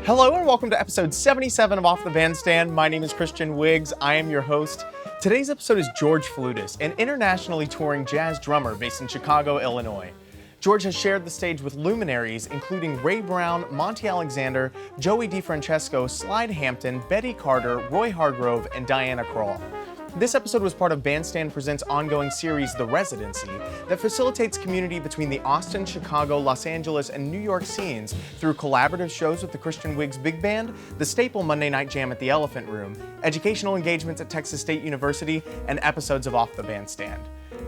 Hello and welcome to episode 77 of Off the Bandstand. My name is Christian Wiggs. I am your host. Today's episode is George Fludas, an internationally touring jazz drummer based in Chicago, Illinois. George has shared the stage with luminaries including Ray Brown, Monty Alexander, Joey DeFrancesco, Slide Hampton, Betty Carter, Roy Hargrove, and Diana Krall. This episode was part of Bandstand Presents' ongoing series, The Residency, that facilitates community between the Austin, Chicago, Los Angeles, and New York scenes through collaborative shows with the Christian Wiggs Big Band, the staple Monday Night Jam at the Elephant Room, educational engagements at Texas State University, and episodes of Off the Bandstand.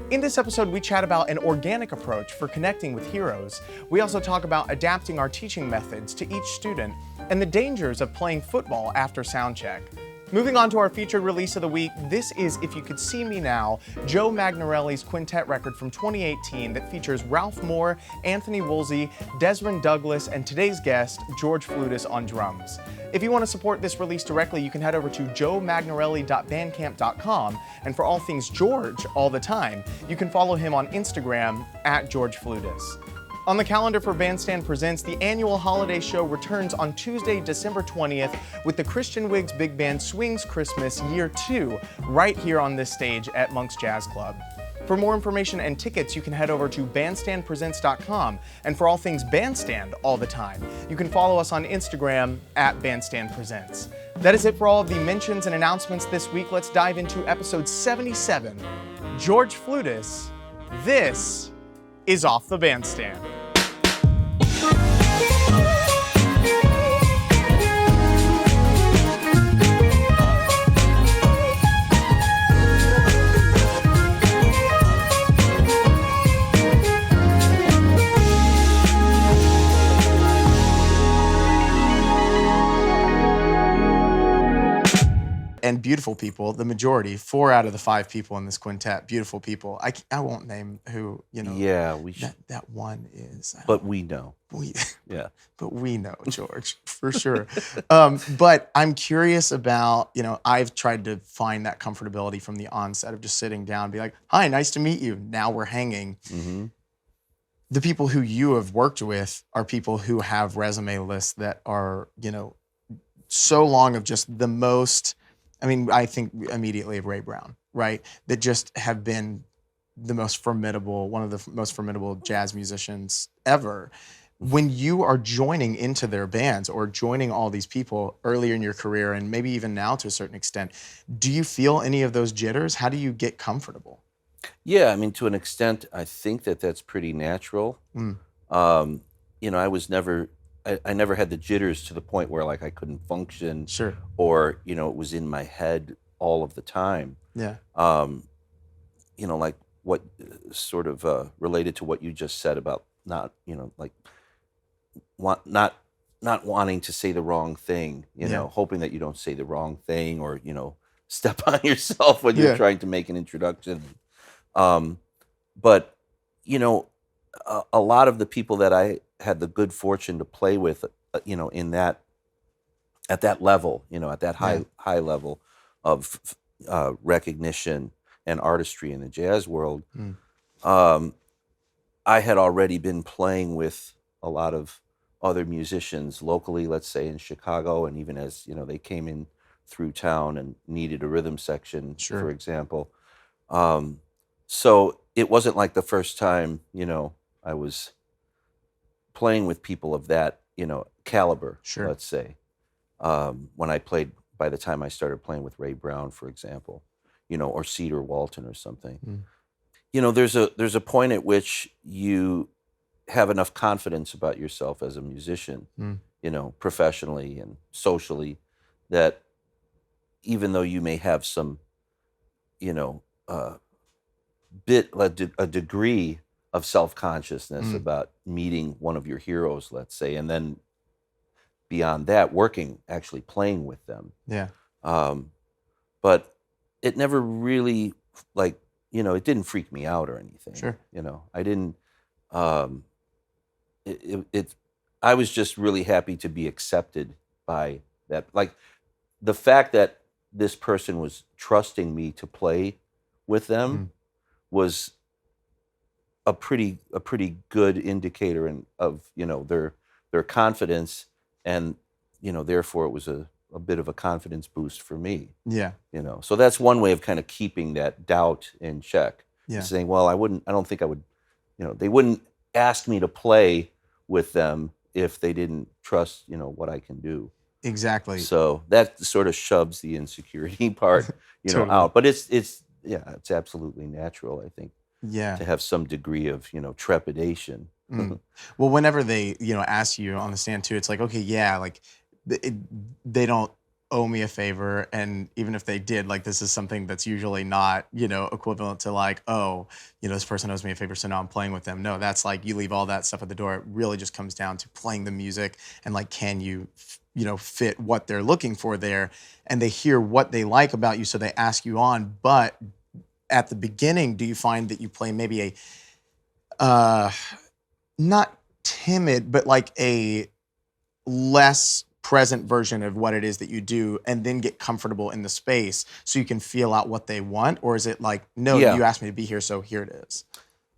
In this episode, we chat about an organic approach for connecting with heroes. We also talk about adapting our teaching methods to each student and the dangers of playing football after soundcheck. Moving on to our featured release of the week, this is If You Could See Me Now, Joe Magnarelli's quintet record from 2018 that features Ralph Moore, Anthony Woolsey, Desmond Douglas, and today's guest, George Fludas on drums. If you want to support this release directly, you can head over to joemagnarelli.bandcamp.com, and for all things George all the time, you can follow him on Instagram at George Fludas. On the calendar for Bandstand Presents, the annual holiday show returns on Tuesday, December 20th with the Christian Wiggs Big Band Swings Christmas Year 2 right here on this stage at Monk's Jazz Club. For more information and tickets, you can head over to bandstandpresents.com. And for all things Bandstand all the time, you can follow us on Instagram at Bandstand Presents. That is it for all of the mentions and announcements this week. Let's dive into episode 77. George Fludas, this is Off the Bandstand. And beautiful people, the majority, 4 out of the 5 people in this quintet, beautiful people. I won't name who, Yeah, we should. That one is. But we know. Yeah. But we know, George, for sure. But I'm curious about, I've tried to find that comfortability from the onset of just sitting down and be like, hi, nice to meet you. Now we're hanging. Mm-hmm. The people who you have worked with are people who have resume lists that are, so long of just the most. I think immediately of Ray Brown, right? That just have been the most formidable, one of the most formidable jazz musicians ever. When you are joining into their bands or joining all these people earlier in your career and maybe even now to a certain extent, do you feel any of those jitters? How do you get comfortable? Yeah, to an extent, I think that's pretty natural. I was never... I never had the jitters to the point where I couldn't function. Sure. Or, it was in my head all of the time. Yeah. Like what sort of related to what you just said about not wanting to say the wrong thing, hoping that you don't say the wrong thing or, step on yourself when you're trying to make an introduction. But, a lot of the people that I had the good fortune to play with, at that level, at that high level of recognition and artistry in the jazz world, I had already been playing with a lot of other musicians locally, let's say in Chicago, and even as, they came in through town and needed a rhythm section, for example. So it wasn't like the first time, I was playing with people of that, caliber, let's say. When I played, by the time I started playing with Ray Brown, for example, or Cedar Walton or something. There's a point at which you have enough confidence about yourself as a musician, professionally and socially, that even though you may have some, a degree of self-consciousness about meeting one of your heroes, let's say, and then beyond that, actually playing with them. Yeah. But it never really, it didn't freak me out or anything. Sure. I didn't, I was just really happy to be accepted by that. Like, the fact that this person was trusting me to play with them was a pretty good indicator of their confidence and therefore it was a bit of a confidence boost for me. Yeah. So that's one way of kind of keeping that doubt in check. Yeah. Saying, well, I don't think I would, they wouldn't ask me to play with them if they didn't trust, what I can do. Exactly. So that sort of shoves the insecurity part, Totally. out. But it's absolutely natural, I think. Yeah. To have some degree of, trepidation. Well, whenever they, ask you on the stand too, it's like, okay, yeah, like they don't owe me a favor. And even if they did, like, this is something that's usually not, equivalent to like, oh, this person owes me a favor, so now I'm playing with them. No, that's like, you leave all that stuff at the door. It really just comes down to playing the music and like, can you, fit what they're looking for there? And they hear what they like about you, so they ask you on. But at the beginning, do you find that you play maybe a, not timid, but like a less present version of what it is that you do, and then get comfortable in the space so you can feel out what they want? Or is it like, no, you asked me to be here, so here it is?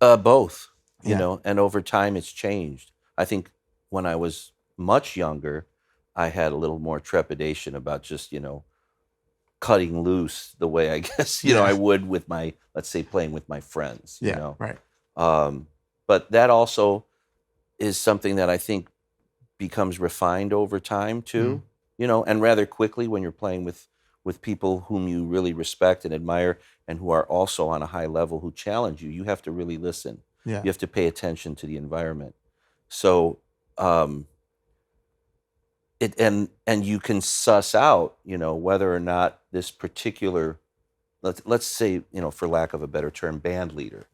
Both, and over time it's changed. I think when I was much younger, I had a little more trepidation about just, cutting loose the way I guess, I would with my, let's say, playing with my friends, Right. But that also is something that I think becomes refined over time too, and rather quickly when you're playing with people whom you really respect and admire and who are also on a high level, who challenge you. You have to really listen. Yeah. You have to pay attention to the environment. So, and you can suss out, whether or not this particular, let's say, for lack of a better term, band leader.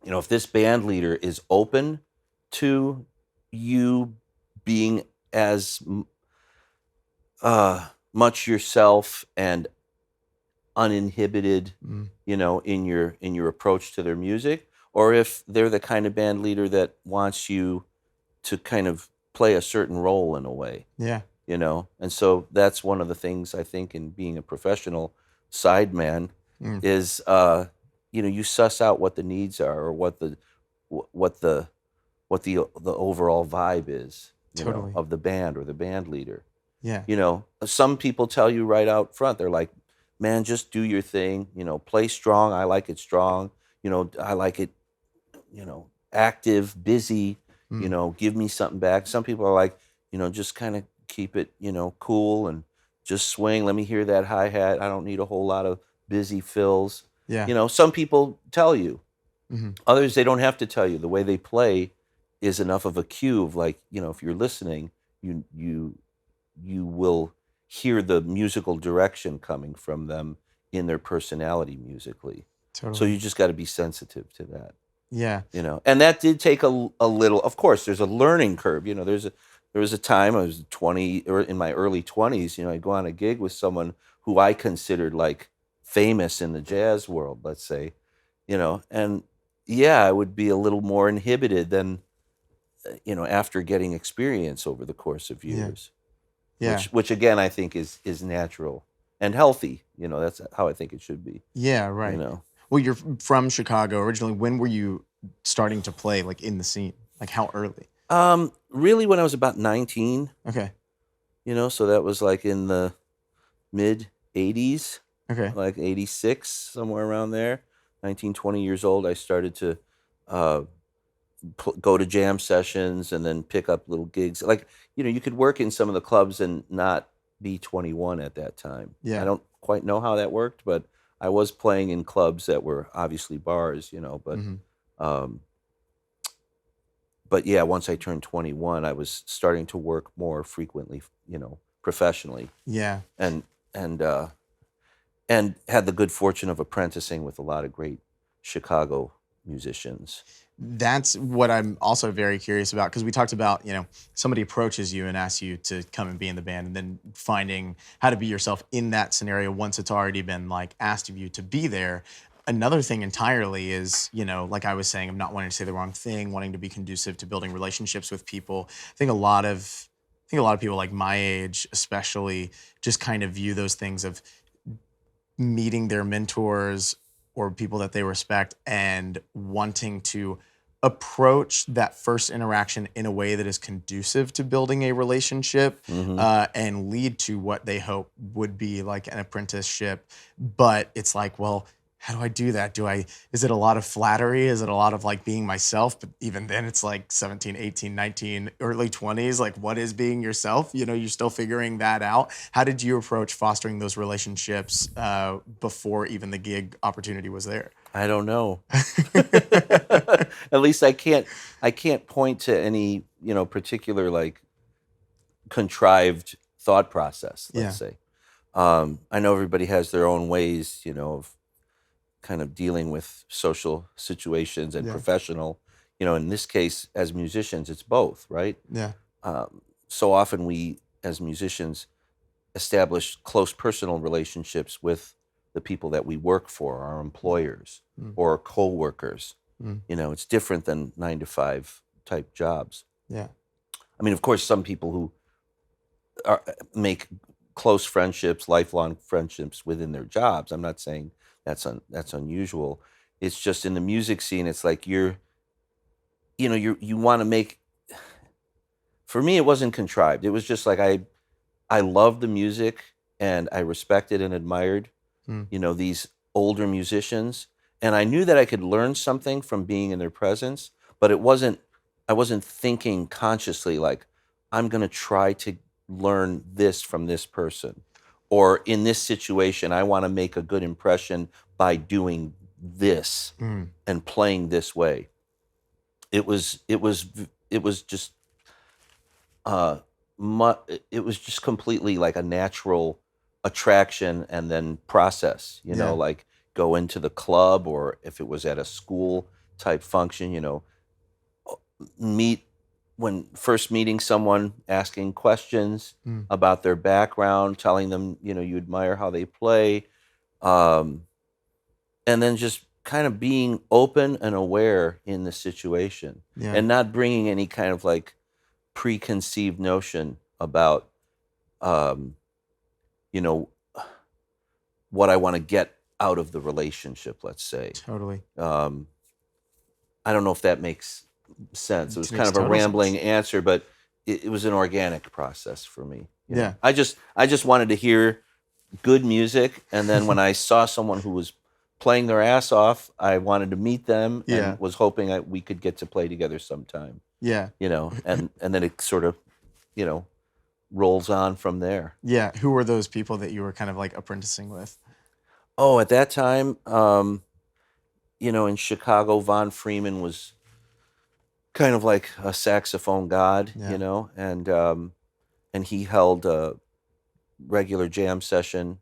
If this band leader is open to you being as much yourself and uninhibited, in your approach to their music, or if they're the kind of band leader that wants you to kind of play a certain role in a way. Yeah. And so that's one of the things I think in being a professional sideman is, you suss out what the needs are, or what the overall vibe is, Totally. of the band or the band leader. Yeah. Some people tell you right out front, they're like, man, just do your thing, play strong. I like it strong. I like it, active, busy, give me something back. Some people are like, just kind of keep it, cool and just swing. Let me hear that hi-hat. I don't need a whole lot of busy fills. Yeah. Some people tell you. Others, they don't have to tell you. The way they play is enough of a cue of like, if you're listening, you will hear the musical direction coming from them in their personality musically. Totally. So you just got to be sensitive to that. Yeah. And that did take a little, of course, there's a learning curve. There was a time I was 20, or in my early 20s, I'd go on a gig with someone who I considered like famous in the jazz world, let's say, and I would be a little more inhibited than, after getting experience over the course of years. Yeah. Which again, I think is natural and healthy. That's how I think it should be. Yeah, right. Well, you're from Chicago originally. When were you starting to play, like, in the scene? Like, how early? Really when I was about 19. Okay. So that was like in the mid 80s. Okay. Like 86, somewhere around there. 19, 20 years old, I started to go to jam sessions and then pick up little gigs. Like, you could work in some of the clubs and not be 21 at that time. Yeah. I don't quite know how that worked, but I was playing in clubs that were obviously bars, but yeah, once I turned 21, I was starting to work more frequently, professionally. Yeah. And had the good fortune of apprenticing with a lot of great Chicago musicians. That's what I'm also very curious about, because we talked about, somebody approaches you and asks you to come and be in the band, and then finding how to be yourself in that scenario once it's already been like asked of you to be there. Another thing entirely is, like I was saying, I'm not wanting to say the wrong thing, wanting to be conducive to building relationships with people. I think a lot of people like my age especially just kind of view those things of meeting their mentors or people that they respect and wanting to approach that first interaction in a way that is conducive to building a relationship and lead to what they hope would be like an apprenticeship. But it's like, well, how do I do that? Is it a lot of flattery? Is it a lot of like being myself? But even then it's like 17, 18, 19, early 20s. Like, what is being yourself? You're still figuring that out. How did you approach fostering those relationships before even the gig opportunity was there? I don't know. At least I can't point to any, particular like contrived thought process, let's say. I know everybody has their own ways, of kind of dealing with social situations and professional. In this case, as musicians, it's both, right? Yeah. So often we, as musicians, establish close personal relationships with the people that we work for, our employers or co-workers. It's different than 9-to-5 type jobs. Yeah. I mean, of course, some people who make close friendships, lifelong friendships within their jobs. I'm not saying that's unusual. It's just in the music scene, it's like you want to make. For me, it wasn't contrived. It was just like I loved the music and I respected and admired, these older musicians, and I knew that I could learn something from being in their presence. But I wasn't thinking consciously like I'm going to try to learn this from this person, or in this situation I want to make a good impression by doing this and playing this way. It was just it was just completely like a natural attraction and then process, like go into the club, or if it was at a school type function, when first meeting someone, asking questions about their background, telling them, you admire how they play, and then just kind of being open and aware in the situation and not bringing any kind of like preconceived notion about, what I want to get out of the relationship, let's say. Totally. I don't know if that makes sense. It was kind of a rambling answer, but it was an organic process for me. I just wanted to hear good music, and then when I saw someone who was playing their ass off, I wanted to meet them and was hoping we could get to play together sometime. Yeah. And then it sort of, rolls on from there. Yeah. Who were those people that you were kind of like apprenticing with? Oh, at that time, in Chicago, Von Freeman was kind of like a saxophone god, and he held a regular jam session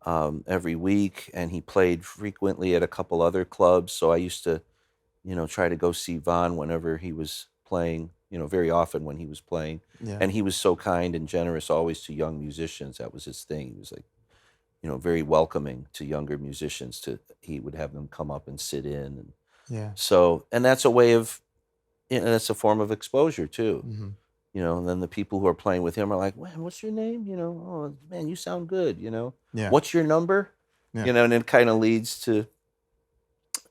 every week, and he played frequently at a couple other clubs. So I used to, try to go see Von whenever he was playing, very often when he was playing. Yeah. And he was so kind and generous always to young musicians. That was his thing. He was like, very welcoming to younger musicians. He would have them come up and sit in. And that's a way of, that's a form of exposure too. And then the people who are playing with him are like, "Man, what's your name? Oh man, you sound good. What's your number? And it kind of leads to,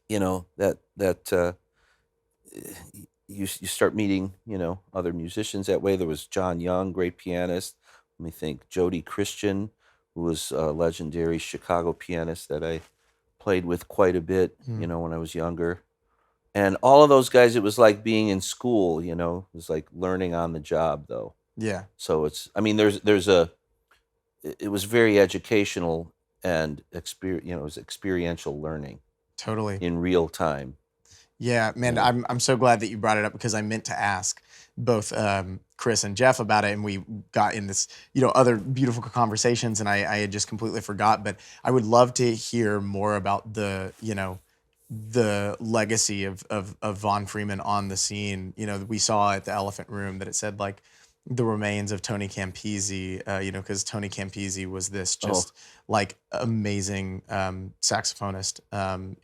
that you start meeting, other musicians that way. There was John Young, great pianist. Let me think. Jodie Christian, who was a legendary Chicago pianist that I played with quite a bit, when I was younger. And all of those guys, it was like being in school, it was like learning on the job though. Yeah. So it was very educational and it was experiential learning. Totally. In real time. Yeah, man, I'm so glad that you brought it up, because I meant to ask both Chris and Jeff about it, and we got in this, other beautiful conversations, and I had just completely forgot. But I would love to hear more about the legacy of Von Freeman on the scene. We saw at the Elephant Room that it said like the remains of Tony Campisi, because Tony Campisi was this just like amazing saxophonist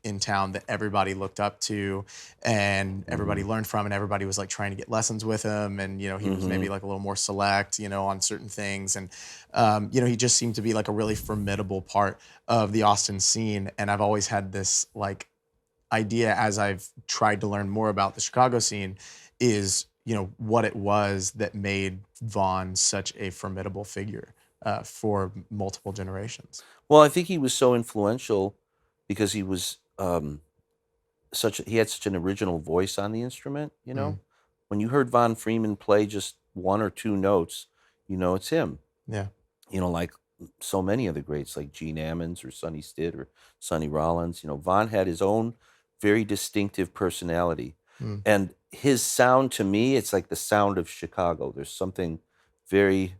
in town that everybody looked up to and everybody learned from, and everybody was like trying to get lessons with him. And, he was maybe like a little more select, on certain things. And, he just seemed to be like a really formidable part of the Austin scene. And I've always had this like idea as I've tried to learn more about the Chicago scene is, what it was that made Vaughn such a formidable figure for multiple generations. Well, I think he was so influential because he was he had such an original voice on the instrument, When you heard Von Freeman play just one or two notes, it's him. Yeah. Like so many of the greats like Gene Ammons or Sonny Stitt or Sonny Rollins, Von had his own very distinctive personality. And his sound, to me, it's like the sound of Chicago. There's something very,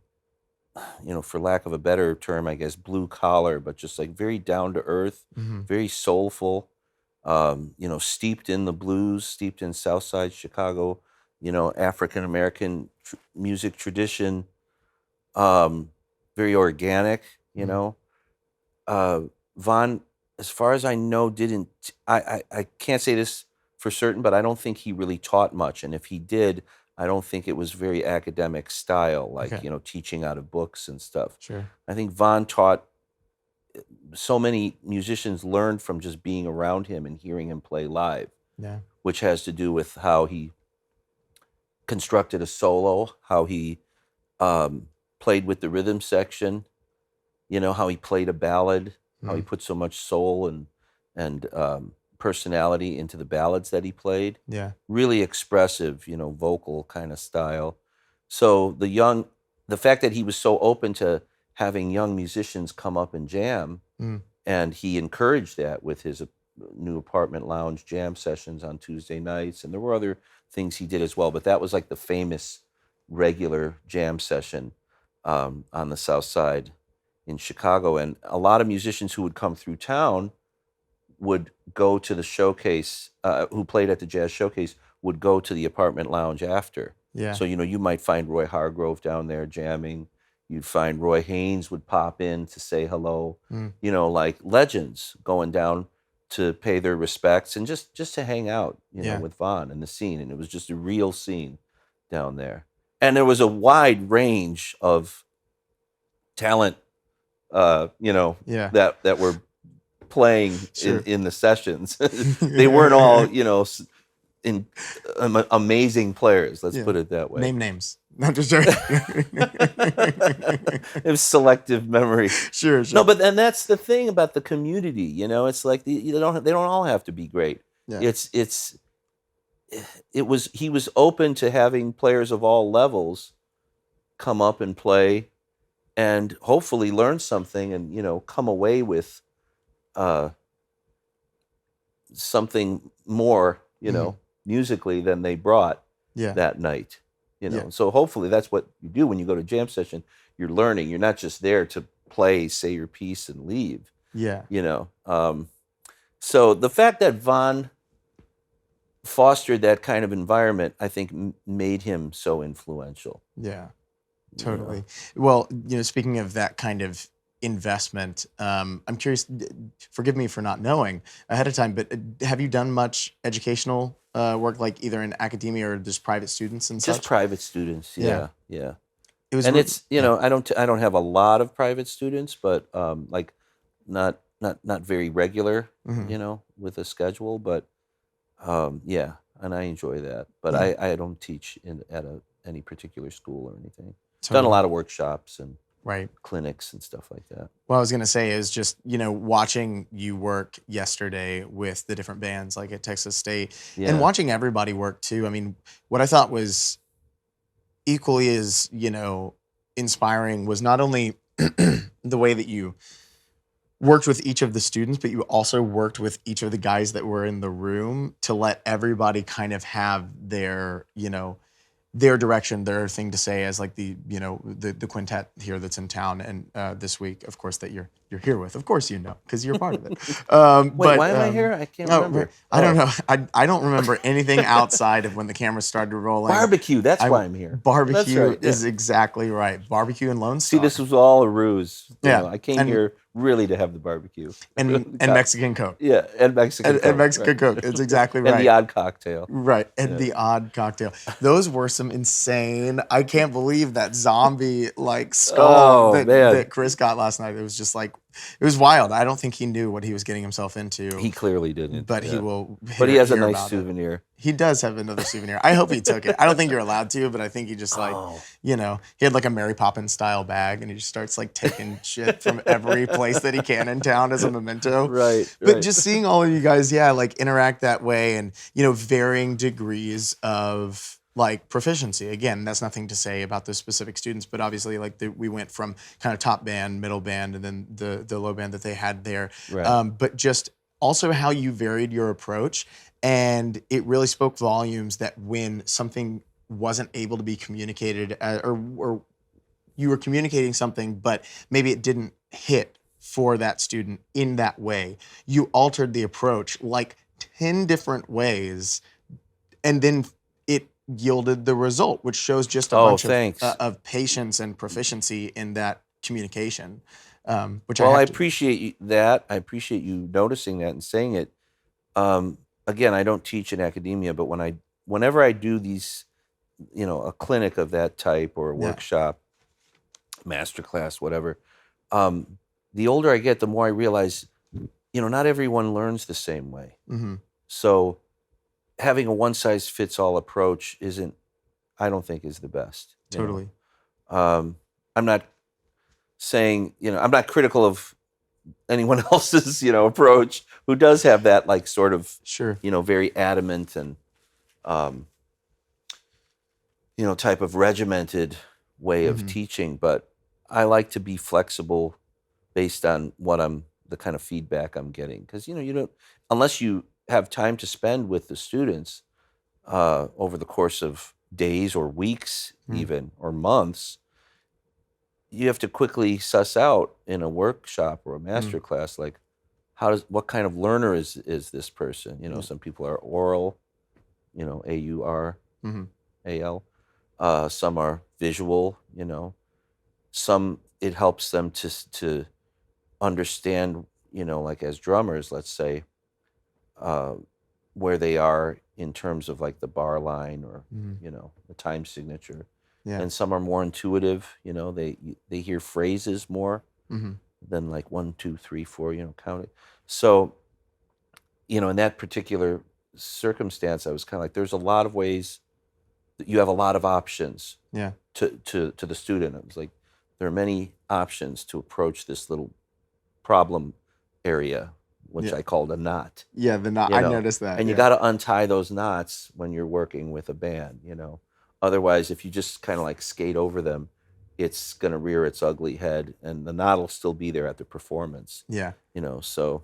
for lack of a better term, I guess, blue collar, but just like very down to earth, very soulful, steeped in the blues, steeped in Southside Chicago, African-American music tradition, very organic, Von, as far as I know, I can't say this for certain, but I don't think he really taught much. And if he did, I don't think it was very academic style, like, teaching out of books and stuff. Sure. I think Von taught, so many musicians learned from just being around him and hearing him play live, which has to do with how he constructed a solo, how he played with the rhythm section, how he played a ballad, how he put so much soul and personality into the ballads that he played. Yeah. Really expressive, vocal kind of style. So the fact that he was so open to having young musicians come up and jam, and he encouraged that with his new apartment lounge jam sessions on Tuesday nights, and there were other things he did as well, but that was like the famous regular jam session on the South Side in Chicago. And a lot of musicians who would come through town would go to the showcase, who played at the Jazz Showcase, would go to the apartment lounge after. Yeah. So, you might find Roy Hargrove down there jamming. You'd find Roy Haynes would pop in to say hello. Like legends going down to pay their respects and just to hang out, with Vaughn and the scene. And it was just a real scene down there. And there was a wide range of talent, that were playing in the sessions. They weren't all, amazing players. Let's put it that way. Name names. Not just joking. It was selective memory. Sure. No, but and that's the thing about the community. It's like they don't all have to be great. Yeah. He was open to having players of all levels come up and play, and hopefully learn something, and come away with something more, musically than they brought that night. So hopefully that's what you do when you go to jam session. You're learning. You're not just there to play, say your piece, and leave. Yeah. So the fact that Vaughn fostered that kind of environment, I think, made him so influential. Yeah, totally. Well, speaking of that kind of investment, I'm curious, forgive me for not knowing ahead of time, but have you done much educational work, like either in academia or just private students and such? Just private students, yeah. It was, and it's I don't have a lot of private students, but like not very regular, with a schedule, but and I enjoy that. But I don't teach at any particular school or anything. Totally. Done a lot of workshops and right. clinics and stuff like that. What I was going to say is just, watching you work yesterday with the different bands like at Texas State and watching everybody work too. I mean, what I thought was equally as, inspiring was not only the way that you worked with each of the students, but you also worked with each of the guys that were in the room to let everybody kind of have their, their direction, their thing to say as like the quintet here that's in town and this week, of course, that you're here with. Of course because you're part of it. Wait, why am I here? I can't remember. I don't know. I don't remember anything outside of when the camera started rolling. Barbecue, that's why I'm here. Barbecue is exactly right. Barbecue and Lone Star. See, this was all a ruse. I came and, here really to have the barbecue. And Mexican Coke. Yeah, and Mexican Coke. And Mexican Coke. It's exactly right. And the odd cocktail. Right, and the odd cocktail. Those were some insane, I can't believe that zombie like skull that Chris got last night. It was just like It was wild. I don't think he knew what he was getting himself into. He clearly didn't. But he will. But he has a nice souvenir. He does have another souvenir. I hope he took it. I don't think you're allowed to, but I think he just he had like a Mary Poppins style bag, and he just starts like taking shit from every place that he can in town as a memento. Right. But just seeing all of you guys, like interact that way, and varying degrees of like proficiency. Again, that's nothing to say about those specific students, but obviously like we went from kind of top band, middle band, and then the low band that they had there. Right. But just also how you varied your approach, and it really spoke volumes that when something wasn't able to be communicated, or you were communicating something, but maybe it didn't hit for that student in that way, you altered the approach like 10 different ways, and then it yielded the result, which shows just a bunch of patience and proficiency in that communication. Which I appreciate that. I appreciate you noticing that and saying it. Again, I don't teach in academia, but whenever I do these, a clinic of that type or a workshop, masterclass, whatever, the older I get, the more I realize, not everyone learns the same way. Mm-hmm. So having a one-size-fits-all approach I don't think is the best. Totally. I'm not saying, I'm not critical of anyone else's, approach who does have that like sort of, very adamant and, type of regimented way of teaching. But I like to be flexible based on the kind of feedback I'm getting. Because, you don't, unless you have time to spend with the students over the course of days or weeks even, or months, you have to quickly suss out in a workshop or a master class, like what kind of learner is this person? Some people are oral, AUR, AL. Some are visual, some it helps them to understand, like as drummers, let's say, where they are in terms of like the bar line or, the time signature. Yeah. And some are more intuitive, they hear phrases more than like 1, 2, 3, 4, count it. So, in that particular circumstance, I was kind of like, there's a lot of ways that you have a lot of options to the student. I was like, there are many options to approach this little problem area, which I called a knot. Yeah, the knot. I noticed that. And you got to untie those knots when you're working with a band, Otherwise, if you just kind of like skate over them, it's going to rear its ugly head, and the knot will still be there at the performance. Yeah. So,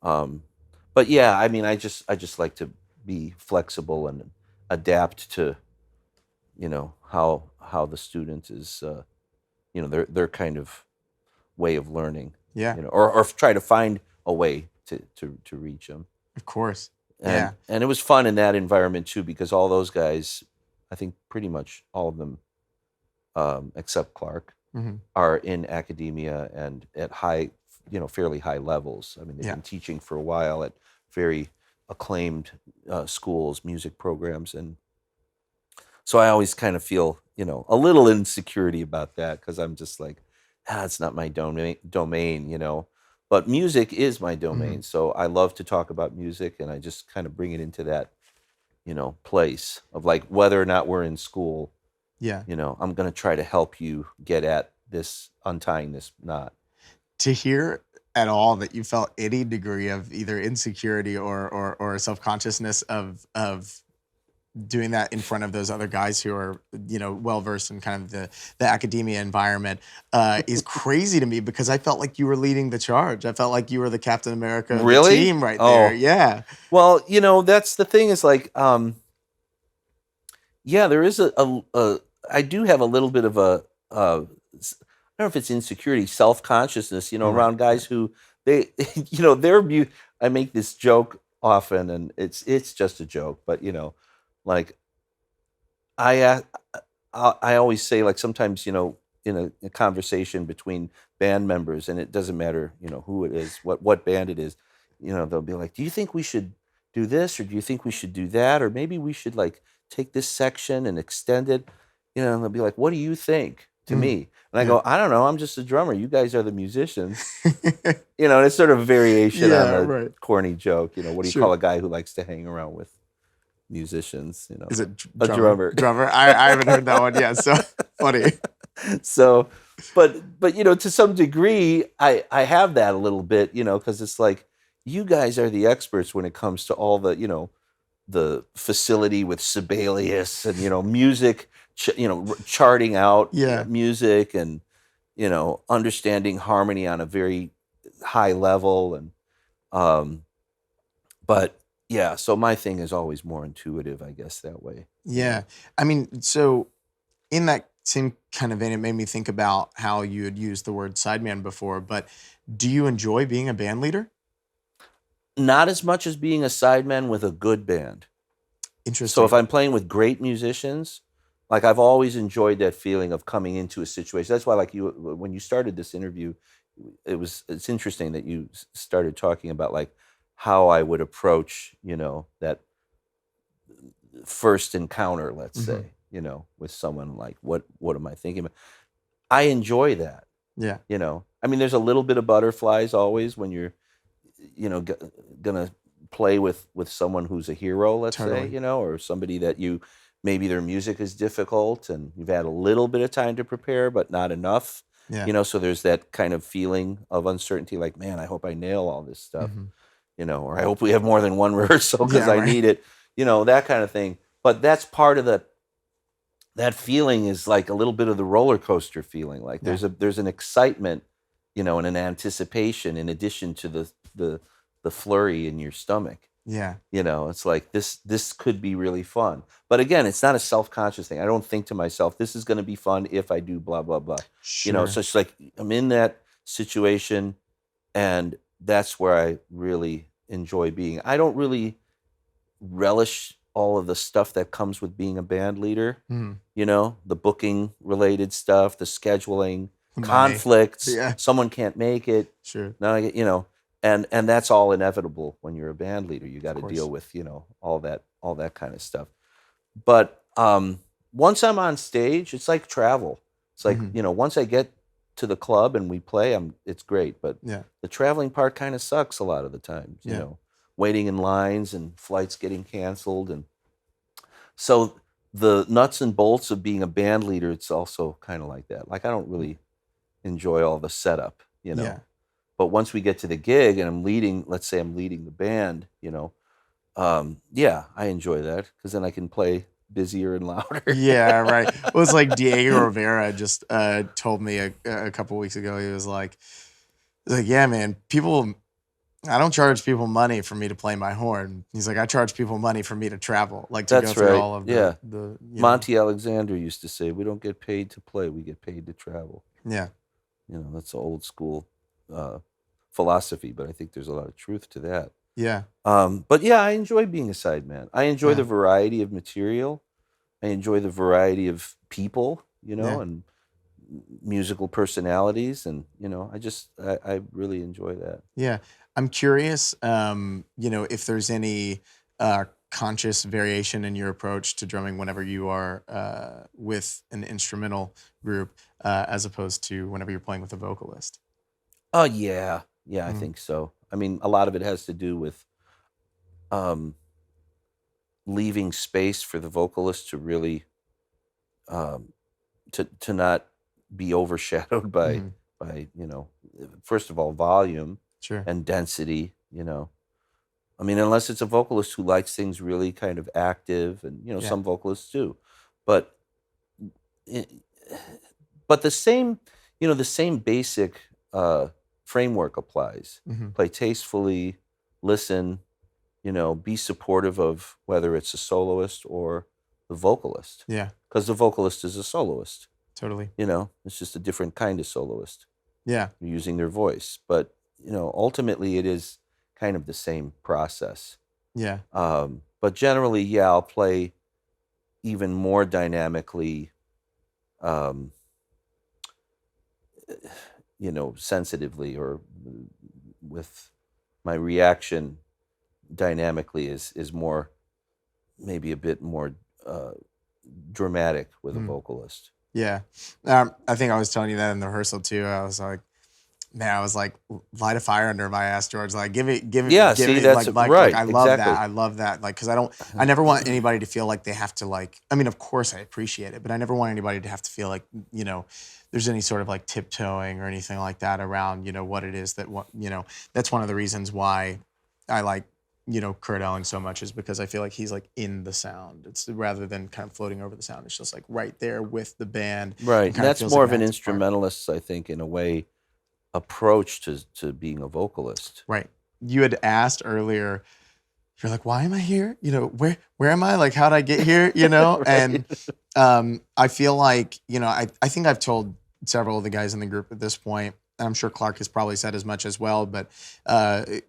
but yeah, I mean, I just like to be flexible and adapt to, how the student is, their kind of way of learning. Yeah. Or try to find a way to reach them. Of course. And it was fun in that environment too, because all those guys, I think pretty much all of them, except Clark, are in academia and at high, fairly high levels. I mean, they've been teaching for a while at very acclaimed schools, music programs. And so I always kind of feel, a little insecurity about that, because I'm just like, it's not my domain, But music is my domain. So I love to talk about music, and I just kind of bring it into that, place of like, whether or not we're in school, I'm going to try to help you get at this, untying this knot. To hear at all that you felt any degree of either insecurity or self-consciousness of doing that in front of those other guys who are, well-versed in kind of the academia environment is crazy to me, because I felt like you were leading the charge. I felt like you were the Captain America of the team right there. Yeah. Well, that's the thing is like, there is I do have a little bit of I don't know if it's insecurity, self-consciousness, around guys who I make this joke often, and it's just a joke, but like I always say, like, sometimes, in a conversation between band members, and it doesn't matter, who it is, what band it is, they'll be like, do you think we should do this, or do you think we should do that, or maybe we should like take this section and extend it, and they'll be like, what do you think? to me. And I go, I don't know, I'm just a drummer. You guys are the musicians. You know, and it's sort of a variation on the corny joke. You know, what do you call a guy who likes to hang around with musicians? You know, is it a drummer? Drummer. I haven't heard that one yet. So funny. So, but you know, to some degree, I have that a little bit. You know, because it's like you guys are the experts when it comes to all the, you know, the facility with Sibelius and, you know, music, you know, charting out music and, you know, understanding harmony on a very high level. And, but yeah, so my thing is always more intuitive, I guess, that way. Yeah. I mean, so in that same kind of vein, it made me think about how you had used the word sideman before, but do you enjoy being a band leader? Not as much as being a sideman with a good band. Interesting. So if I'm playing with great musicians, like I've always enjoyed that feeling of coming into a situation. That's why, like you, when you started this interview, it's interesting that you started talking about like how I would approach, you know, that first encounter, let's say, you know, with someone. Like, what am I thinking about? I enjoy that. Yeah. You know, I mean, there's a little bit of butterflies always when you're, you know, gonna play with someone who's a hero, let's say, you know, or somebody that maybe their music is difficult and you've had a little bit of time to prepare, but not enough, you know, so there's that kind of feeling of uncertainty, like, man, I hope I nail all this stuff, you know, or I hope we have more than one rehearsal because I need it, you know, that kind of thing. But that's part of that feeling is like a little bit of the roller coaster feeling. Like there's an excitement, you know, and an anticipation in addition to the flurry in your stomach. Yeah. You know, it's like this could be really fun. But again, it's not a self-conscious thing. I don't think to myself, this is going to be fun if I do blah, blah, blah. Sure. You know, so it's like I'm in that situation and that's where I really enjoy being. I don't really relish all of the stuff that comes with being a band leader. You know, the booking related stuff, the scheduling, conflicts, someone can't make it. Sure. Now, you know, and that's all inevitable when you're a band leader. You got to deal with, you know, all that kind of stuff. But once I'm on stage, it's like travel. It's like, you know, once I get to the club and we play, it's great. But the traveling part kind of sucks a lot of the times, you know, waiting in lines and flights getting canceled. And so the nuts and bolts of being a band leader, it's also kind of like that. Like I don't really enjoy all the setup, you know. But once we get to the gig and I'm leading, let's say I'm leading the band, you know, I enjoy that because then I can play busier and louder. Yeah, right. It was like Diego Rivera just told me a couple weeks ago. He was like, yeah, man, I don't charge people money for me to play my horn. He's like, I charge people money for me to travel, like to go through all of the Monty Alexander used to say, we don't get paid to play, we get paid to travel. Yeah. You know, that's an old school philosophy, but I think there's a lot of truth to that. Yeah. But yeah, I enjoy being a sideman. I enjoy the variety of material. I enjoy the variety of people, you know, and musical personalities. And, you know, I really enjoy that. Yeah. I'm curious, you know, if there's any conscious variation in your approach to drumming whenever you are with an instrumental group as opposed to whenever you're playing with a vocalist. Oh, yeah. Yeah, I think so. I mean, a lot of it has to do with leaving space for the vocalist to really to not be overshadowed by you know, first of all, volume and density, you know. I mean, unless it's a vocalist who likes things really kind of active, and you know, some vocalists do, but the same, you know, the same basic framework applies. Play tastefully, listen, you know, be supportive of whether it's a soloist or the vocalist. Yeah. Because the vocalist is a soloist. Totally. You know, it's just a different kind of soloist. Yeah. You're using their voice. But, you know, ultimately it is kind of the same process. Yeah. But generally, I'll play even more dynamically, you know, sensitively, or with my reaction dynamically is more, maybe a bit more dramatic with a vocalist. Yeah. I think I was telling you that in the rehearsal too. I was like, man, I was like, light a fire under my ass, George. Like, give it, Yeah, give see, it. that's right, I love that. exactly. I love that. Like, because I never want anybody to feel like they have to like. I mean, of course, I appreciate it, but I never want anybody to have to feel like there's any sort of like tiptoeing or anything like that around what it is that that's one of the reasons why I like Kurt Elling so much, is because I feel like he's like in the sound. It's rather than kind of floating over the sound. It's just like right there with the band. Right, and that's more of an instrumentalist, instrumentalist, I think, in a way, approach to being a vocalist. Right. You had asked earlier, you're like, why am I here? Where am I? Like, how'd I get here? And I feel like, I think I've told several of the guys in the group at this point, and I'm sure Clark has probably said as much as well, but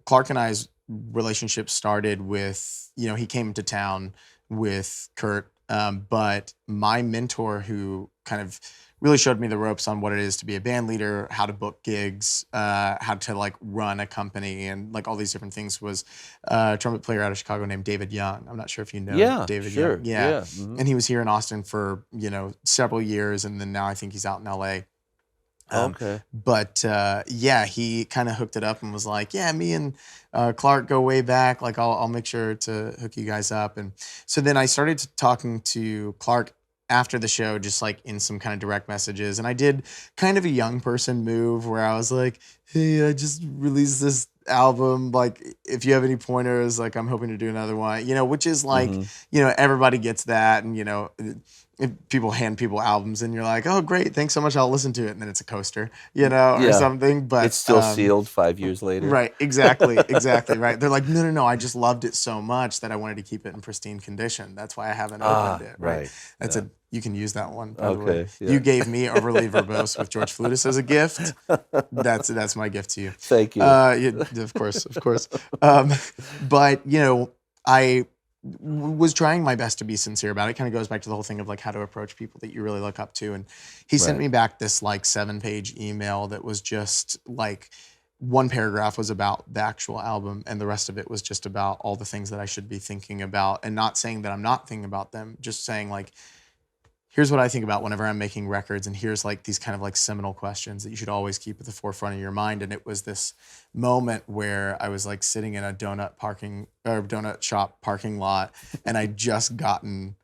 Clark and I's relationship started with, he came to town with Kurt, but my mentor, who kind of really showed me the ropes on what it is to be a band leader, how to book gigs, how to like run a company, and like all these different things, was a trumpet player out of Chicago named David Young. I'm not sure if you know David sure. Young. Yeah. Mm-hmm. And he was here in Austin for, several years, and then now I think he's out in LA. Okay. But he kind of hooked it up and was like, yeah, me and Clark go way back. Like, I'll make sure to hook you guys up. And so then I started talking to Clark after the show, just like in some kind of direct messages. And I did kind of a young person move where I was like, hey, I just released this album. Like, if you have any pointers, like, I'm hoping to do another one, which is like, everybody gets that. And, if people hand people albums and you're like, oh, great, thanks so much, I'll listen to it. And then it's a coaster, or something. But it's still sealed 5 years later. Right, exactly, right. They're like, no, I just loved it so much that I wanted to keep it in pristine condition. That's why I haven't opened it. Right. That's you can use that one. Okay. Yeah. You gave me Overly Verbose with George Fludas as a gift. That's my gift to you. Thank you. Of course. But I was trying my best to be sincere about it. It kind of goes back to the whole thing of like how to approach people that you really look up to. And he sent me back this like 7-page email that was just like, one paragraph was about the actual album, and the rest of it was just about all the things that I should be thinking about, and not saying that I'm not thinking about them, just saying like, here's what I think about whenever I'm making records, and here's like these kind of like seminal questions that you should always keep at the forefront of your mind. And it was this moment where I was like sitting in a donut shop parking lot, and I'd just gotten,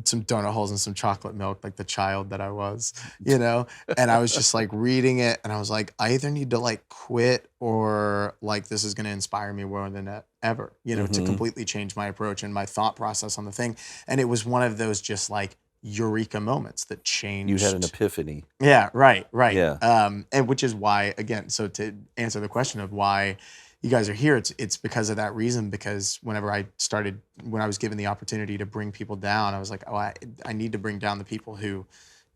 some donut holes and some chocolate milk, like the child that I was, and I was just like reading it, and I was like, I either need to like quit, or like this is going to inspire me more than ever, to completely change my approach and my thought process on the thing. And it was one of those just like eureka moments that changed. You had an epiphany. Yeah, right. Yeah. And which is why, again, so to answer the question of why you guys are here, it's because of that reason. Because when I was given the opportunity to bring people down, I was like, oh, I need to bring down the people who,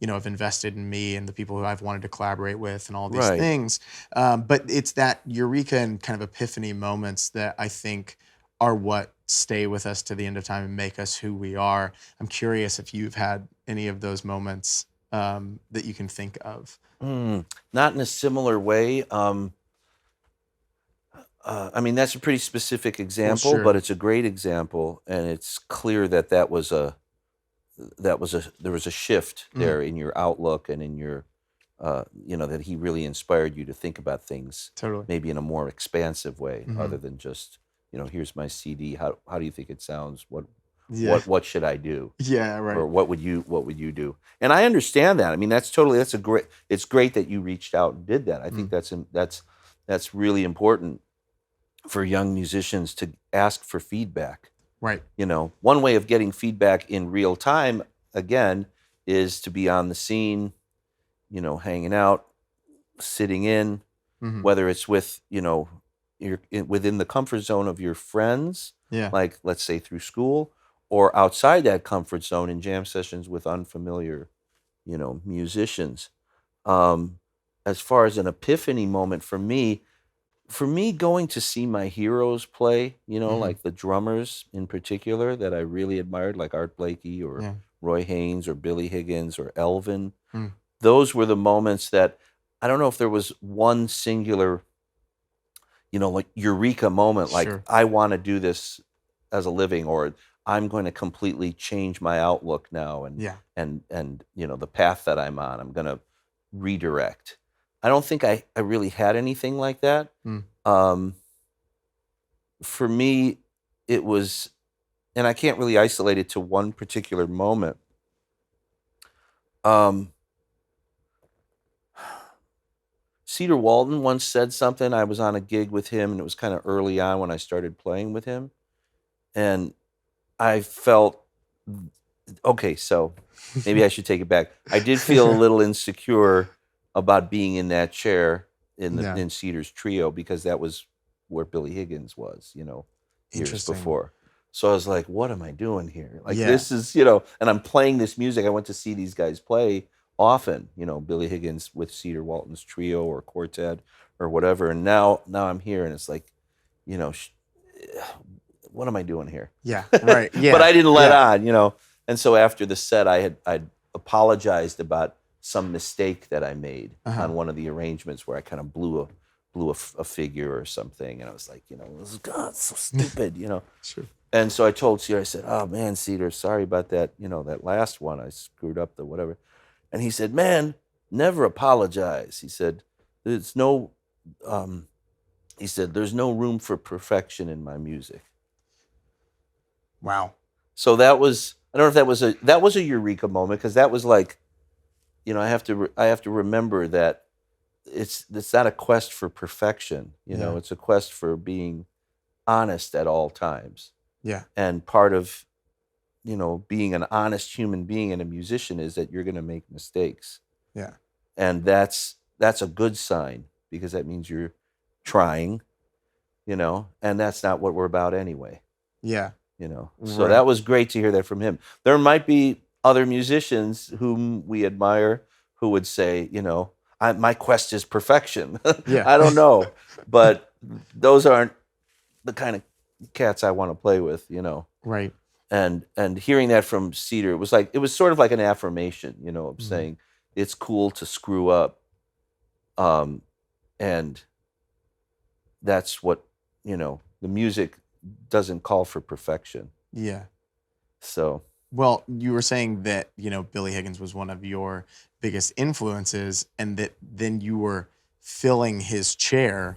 have invested in me, and the people who I've wanted to collaborate with, and all these things. But it's that eureka and kind of epiphany moments that I think are what stay with us to the end of time and make us who we are. I'm curious if you've had any of those moments that you can think of. Not in a similar way. I mean, that's a pretty specific example, but it's a great example, and it's clear that there was a shift there in your outlook and in your, that he really inspired you to think about things maybe in a more expansive way, other than just, here's my CD. How do you think it sounds? What should I do? Yeah, right. Or what would you do? And I understand that. I mean, it's great that you reached out and did that. I think that's really important for young musicians to ask for feedback. Right. One way of getting feedback in real time, again, is to be on the scene, hanging out, sitting in, whether it's with, you're within the comfort zone of your friends, like let's say through school, or outside that comfort zone in jam sessions with unfamiliar, musicians. As far as an epiphany moment for me, going to see my heroes play, like the drummers in particular that I really admired, like Art Blakey or Roy Haynes or Billy Higgins or Elvin, those were the moments that, I don't know if there was one singular, like eureka moment, like I want to do this as a living, or I'm going to completely change my outlook now, and you know, the path that I'm on, I'm going to redirect. I don't think I really had anything like that. For me, it was, and I can't really isolate it to one particular moment. Cedar Walton once said something. I was on a gig with him, and it was kind of early on when I started playing with him. And I felt, okay, so maybe I should take it back. I did feel a little insecure about being in that chair in Cedar's trio, because that was where Billy Higgins was, you know, years before. So I was like, what am I doing here? Like, this is, you know, and I'm playing this music. I went to see these guys play often, you know, Billy Higgins with Cedar Walton's trio or quartet or whatever. And now I'm here, and it's like, you know, what am I doing here? Yeah, right. Yeah. But I didn't let on, you know. And so after the set, I'd apologized about some mistake that I made on one of the arrangements where I kind of blew a figure or something, and I was like, you know, God, so stupid, you know. Sure. And so I told Cedar, I said, oh man, Cedar, sorry about that, you know, that last one, I screwed up the whatever. And he said, man, never apologize. He said, there's no room for perfection in my music. Wow. So that was, I don't know if that was a eureka moment, because that was like, you know, I have to remember that it's not a quest for perfection, you know, it's a quest for being honest at all times. Yeah. And part of, you know, being an honest human being and a musician is that you're going to make mistakes. Yeah. And that's a good sign, because that means you're trying, you know, and that's not what we're about anyway. Yeah. You know, so that was great to hear that from him. There might be other musicians whom we admire who would say, you know, my quest is perfection. I don't know, but those aren't the kind of cats I want to play with, you know. Right. And hearing that from Cedar, it was sort of like an affirmation, you know, of saying it's cool to screw up, and that's what, you know, the music doesn't call for perfection. Yeah. So. Well, you were saying that, you know, Billy Higgins was one of your biggest influences, and that then you were filling his chair.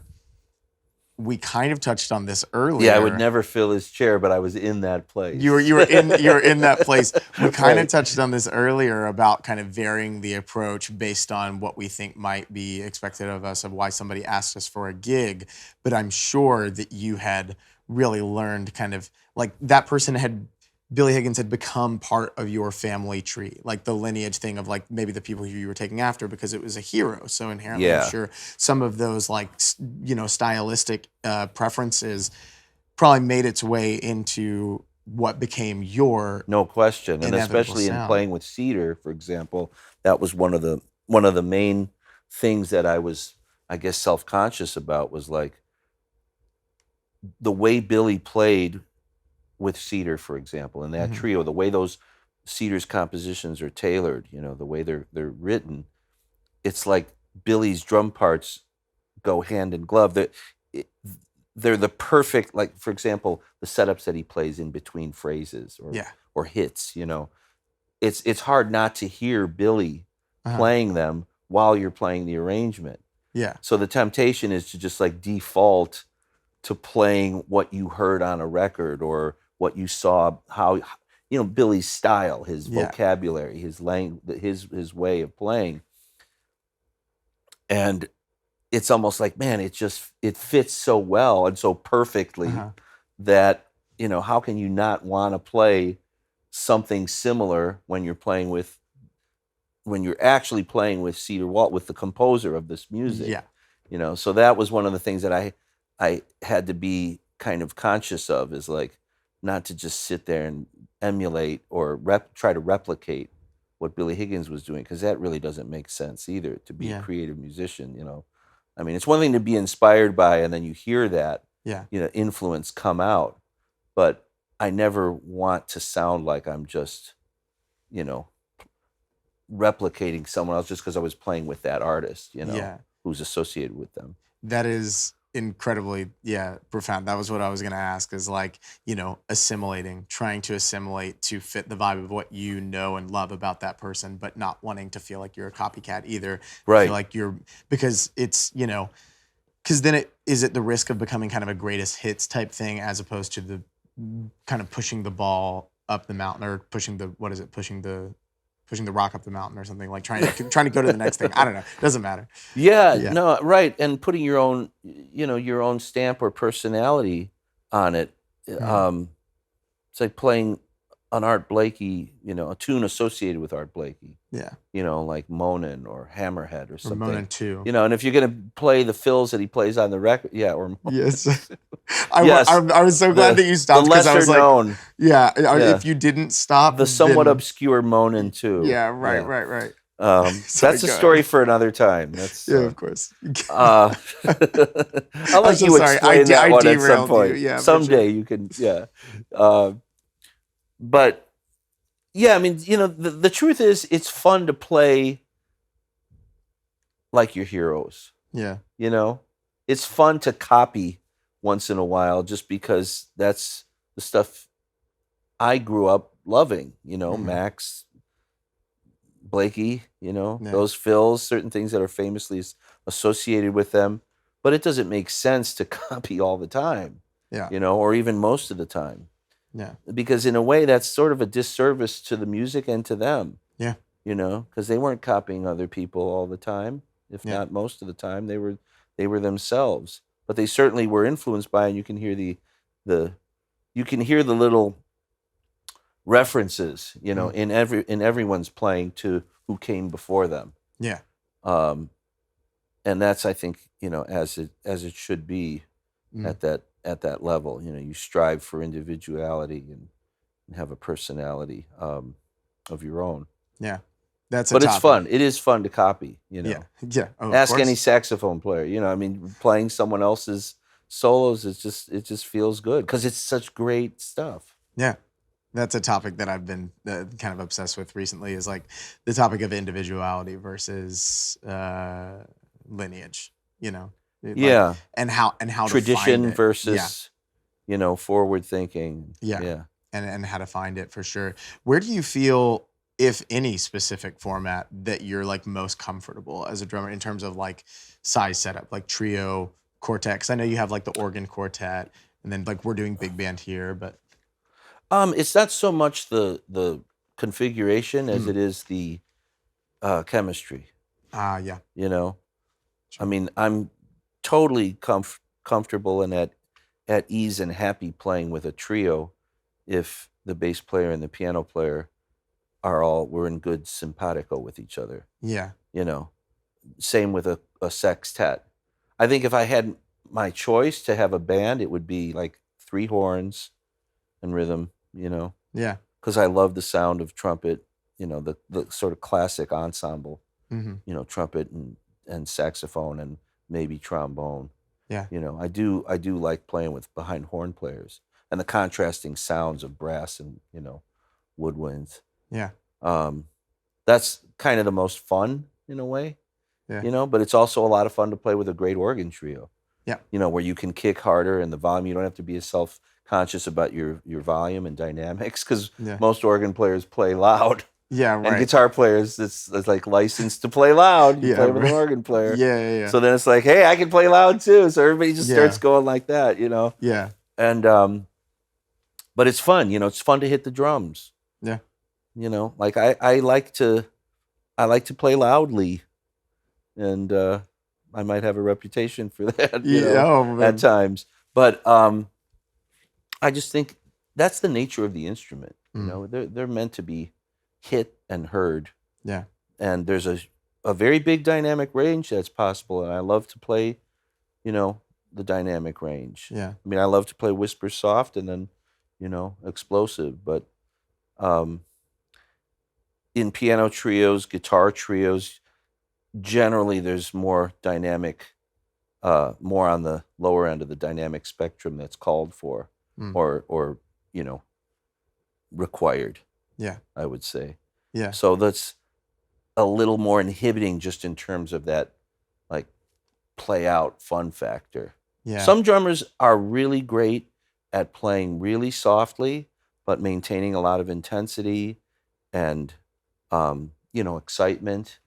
We kind of touched on this earlier. Yeah, I would never fill his chair, but I was in that place. You were in that place. We kind of touched on this earlier about kind of varying the approach based on what we think might be expected of us, of why somebody asked us for a gig. But I'm sure that you had really learned kind of like that Billy Higgins had become part of your family tree, like the lineage thing of like maybe the people who you were taking after because it was a hero. So inherently, I'm sure some of those like, you know, stylistic preferences probably made its way into what became your no question, and especially in playing with Cedar, for example, that was one of the main things that I was, I guess, self-conscious about, was like the way Billy played with Cedar, for example, in that trio, the way those Cedar's compositions are tailored, you know, the way they're written, it's like Billy's drum parts go hand in glove. They're the perfect, like, for example, the setups that he plays in between phrases or hits, you know. It's hard not to hear Billy playing them while you're playing the arrangement. Yeah. So the temptation is to just like default to playing what you heard on a record or what you saw, how, you know, Billy's style, his vocabulary, his his way of playing. And it's almost like, man, it fits so well and so perfectly that, you know, how can you not want to play something similar when you're actually playing with Cedar Walton, with the composer of this music? Yeah. You know, so that was one of the things that I had to be kind of conscious of, is like not to just sit there and emulate or try to replicate what Billy Higgins was doing, because that really doesn't make sense either, to be a creative musician, you know. I mean, it's one thing to be inspired by, and then you hear that, you know, influence come out, but I never want to sound like I'm just, you know, replicating someone else just because I was playing with that artist, you know, who's associated with them. That is incredibly, profound. That was what I was going to ask, is like, assimilating, trying to assimilate to fit the vibe of what you know and love about that person, but not wanting to feel like you're a copycat either. Right. Feel like because it's, because then is it the risk of becoming kind of a greatest hits type thing, as opposed to the kind of pushing the ball up the mountain, or pushing the rock up the mountain or something, like trying to go to the next thing. I don't know. Doesn't matter. Yeah, no, right. And putting your own, your own stamp or personality on it. Mm-hmm. It's like playing an Art Blakey, a tune associated with Art Blakey. Yeah. Like Monin or Hammerhead or something. Or Monin too. And if you're going to play the fills that he plays on the record, or Monin. Yes. I was so glad that you stopped, because I was like, known. If you didn't stop, the somewhat obscure Monin too. Yeah, right. That's a story for another time. That's of course. I'll let you explain that one at some point. Someday you can. But yeah, I mean, the truth is, it's fun to play like your heroes. Yeah. It's fun to copy once in a while, just because that's the stuff I grew up loving. Max, Blakey, those fills, certain things that are famously associated with them. But it doesn't make sense to copy all the time. Yeah. Or even most of the time. Yeah. Because in a way, that's sort of a disservice to the music and to them. Yeah. Because they weren't copying other people all the time. If not most of the time, they were themselves. But they certainly were influenced by, and you can hear the little references, in everyone's playing to who came before them. Yeah. And that's, I think, as it should be at that level. You strive for individuality and have a personality of your own. Yeah. But it's fun. It is fun to copy, Yeah. Ask any saxophone player, playing someone else's solos, it just feels good because it's such great stuff. Yeah. That's a topic that I've been kind of obsessed with recently, is like the topic of individuality versus lineage, and how tradition to find it. Versus, forward thinking. Yeah. And how to find it, for sure. Where do you feel, if any specific format, that you're like most comfortable as a drummer in terms of like size setup, like trio, quartet? 'Cause I know you have like the organ quartet, and then like we're doing big band here, but it's not so much the configuration as it is the chemistry. Yeah. Sure. I mean, I'm totally comfortable and at ease and happy playing with a trio if the bass player and the piano player we're in good simpatico with each other. Yeah. Same with a sextet. I think if I had my choice to have a band, it would be like 3 horns and rhythm, Yeah. Because I love the sound of trumpet, the sort of classic ensemble, trumpet and saxophone and maybe trombone. Yeah. I do like playing with behind horn players and the contrasting sounds of brass and, woodwinds. Yeah. That's kind of the most fun in a way, but it's also a lot of fun to play with a great organ trio. Yeah. Where you can kick harder and the volume, you don't have to be as self-conscious about your volume and dynamics, because most organ players play loud. Yeah, right. And guitar players, it's like licensed to play loud. You play with an organ player. Yeah. So then it's like, hey, I can play loud too. So everybody just starts going like that, Yeah. And but it's fun, it's fun to hit the drums. Yeah. Like I like to play loudly, and I might have a reputation for that, at times. But I just think that's the nature of the instrument. They're meant to be hit and heard. Yeah. And there's a very big dynamic range that's possible, and I love to play, the dynamic range. Yeah. I mean, I love to play whisper soft and then, explosive, but in piano trios, guitar trios, generally there's more dynamic, more on the lower end of the dynamic spectrum that's called for, or required. Yeah, I would say. Yeah. So that's a little more inhibiting, just in terms of that, like, play out fun factor. Yeah. Some drummers are really great at playing really softly, but maintaining a lot of intensity and, excitement.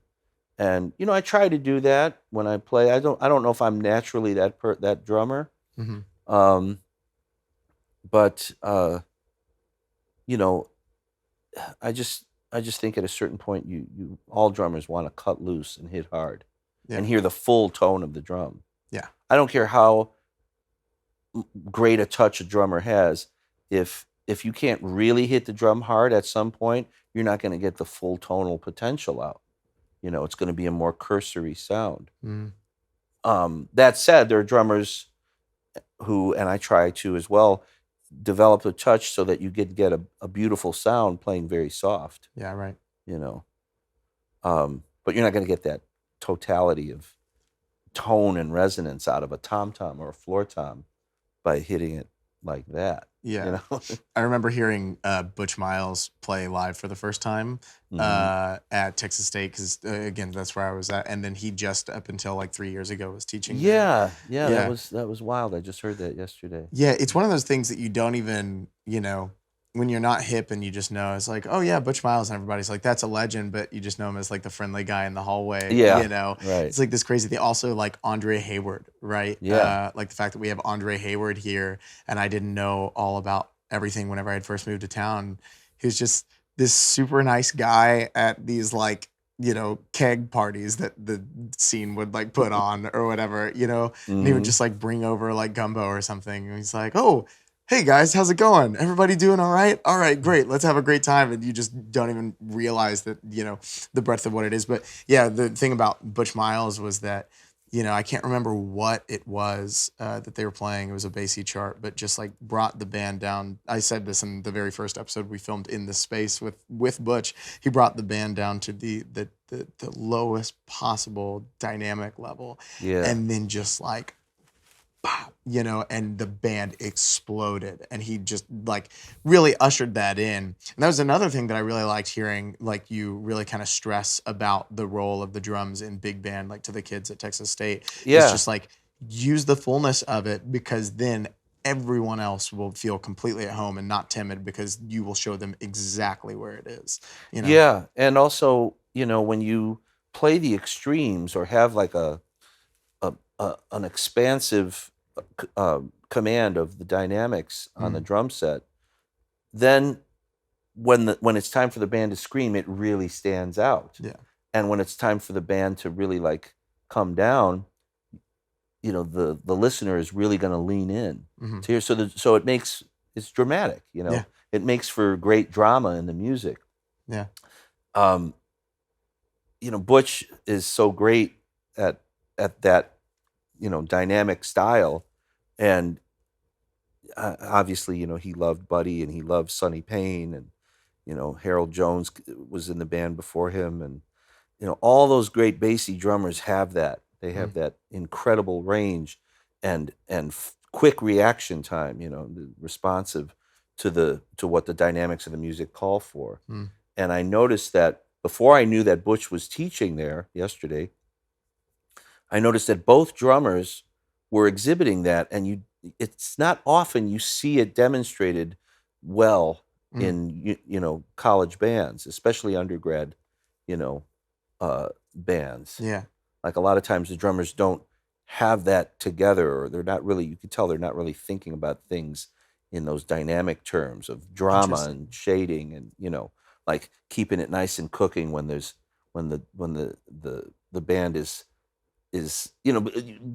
And, I try to do that when I play. I don't know if I'm naturally that drummer. Hmm. Um, but, you know, I just think at a certain point, all drummers want to cut loose and hit hard Yeah. and hear the full tone of the drum. Yeah. I don't care how great a touch a drummer has. If you can't really hit the drum hard at some point, you're not going to get the full tonal potential out. It's going to be a more cursory sound. Mm. That said, there are drummers who, and I try to as well, develop a touch so that you get a beautiful sound playing very soft. Yeah, right. But you're not going to get that totality of tone and resonance out of a tom-tom or a floor tom by hitting it like that. Yeah. I remember hearing Butch Miles play live for the first time at Texas State because, again, that's where I was at. And then he just, up until like 3 years ago, was teaching. Yeah. That was wild. I just heard that yesterday. Yeah, it's one of those things that you don't even, when you're not hip and you just know, it's like, oh yeah, Butch Miles, and everybody's like, that's a legend, but you just know him as like the friendly guy in the hallway. Yeah, right. It's like this crazy thing. Also, like Andre Hayward, right? Yeah. Like the fact that we have Andre Hayward here, and I didn't know all about everything whenever I had first moved to town. He was just this super nice guy at these like, keg parties that the scene would like put on or whatever, and he would just like bring over like gumbo or something. And he's like, oh, hey guys, how's it going? Everybody doing all right? All right, great. Let's have a great time. And you just don't even realize that, the breadth of what it is. But yeah, the thing about Butch Miles was that, I can't remember what it was that they were playing. It was a Basie chart, but just like brought the band down. I said this in the very first episode we filmed in this space with Butch. He brought the band down to the lowest possible dynamic level. Yeah. And then just like, and the band exploded, and he just like really ushered that in. And that was another thing that I really liked hearing, like you really kind of stress about the role of the drums in big band, like to the kids at Texas State. Yeah. It's just like use the fullness of it, because then everyone else will feel completely at home and not timid, because you will show them exactly where it is. Yeah, and also, when you play the extremes or have like an expansive command of the dynamics on the drum set, then when it's time for the band to scream, it really stands out. Yeah. And when it's time for the band to really like come down, the listener is really going to lean in to hear. So it's dramatic. Yeah. It makes for great drama in the music. Yeah. Butch is so great at that, dynamic style. And obviously, he loved Buddy, and he loved Sonny Payne, and, Harold Jones was in the band before him. And, all those great bassy drummers have that. They have that incredible range and quick reaction time, responsive to what the dynamics of the music call for. And I noticed that before I knew that Butch was teaching there yesterday, I noticed that both drummers were exhibiting that, and it's not often you see it demonstrated well in college bands, especially undergrad, bands. Yeah. Like a lot of times the drummers don't have that together, or they're not really, you can tell they're not really thinking about things in those dynamic terms of drama and shading and, like keeping it nice and cooking when the band is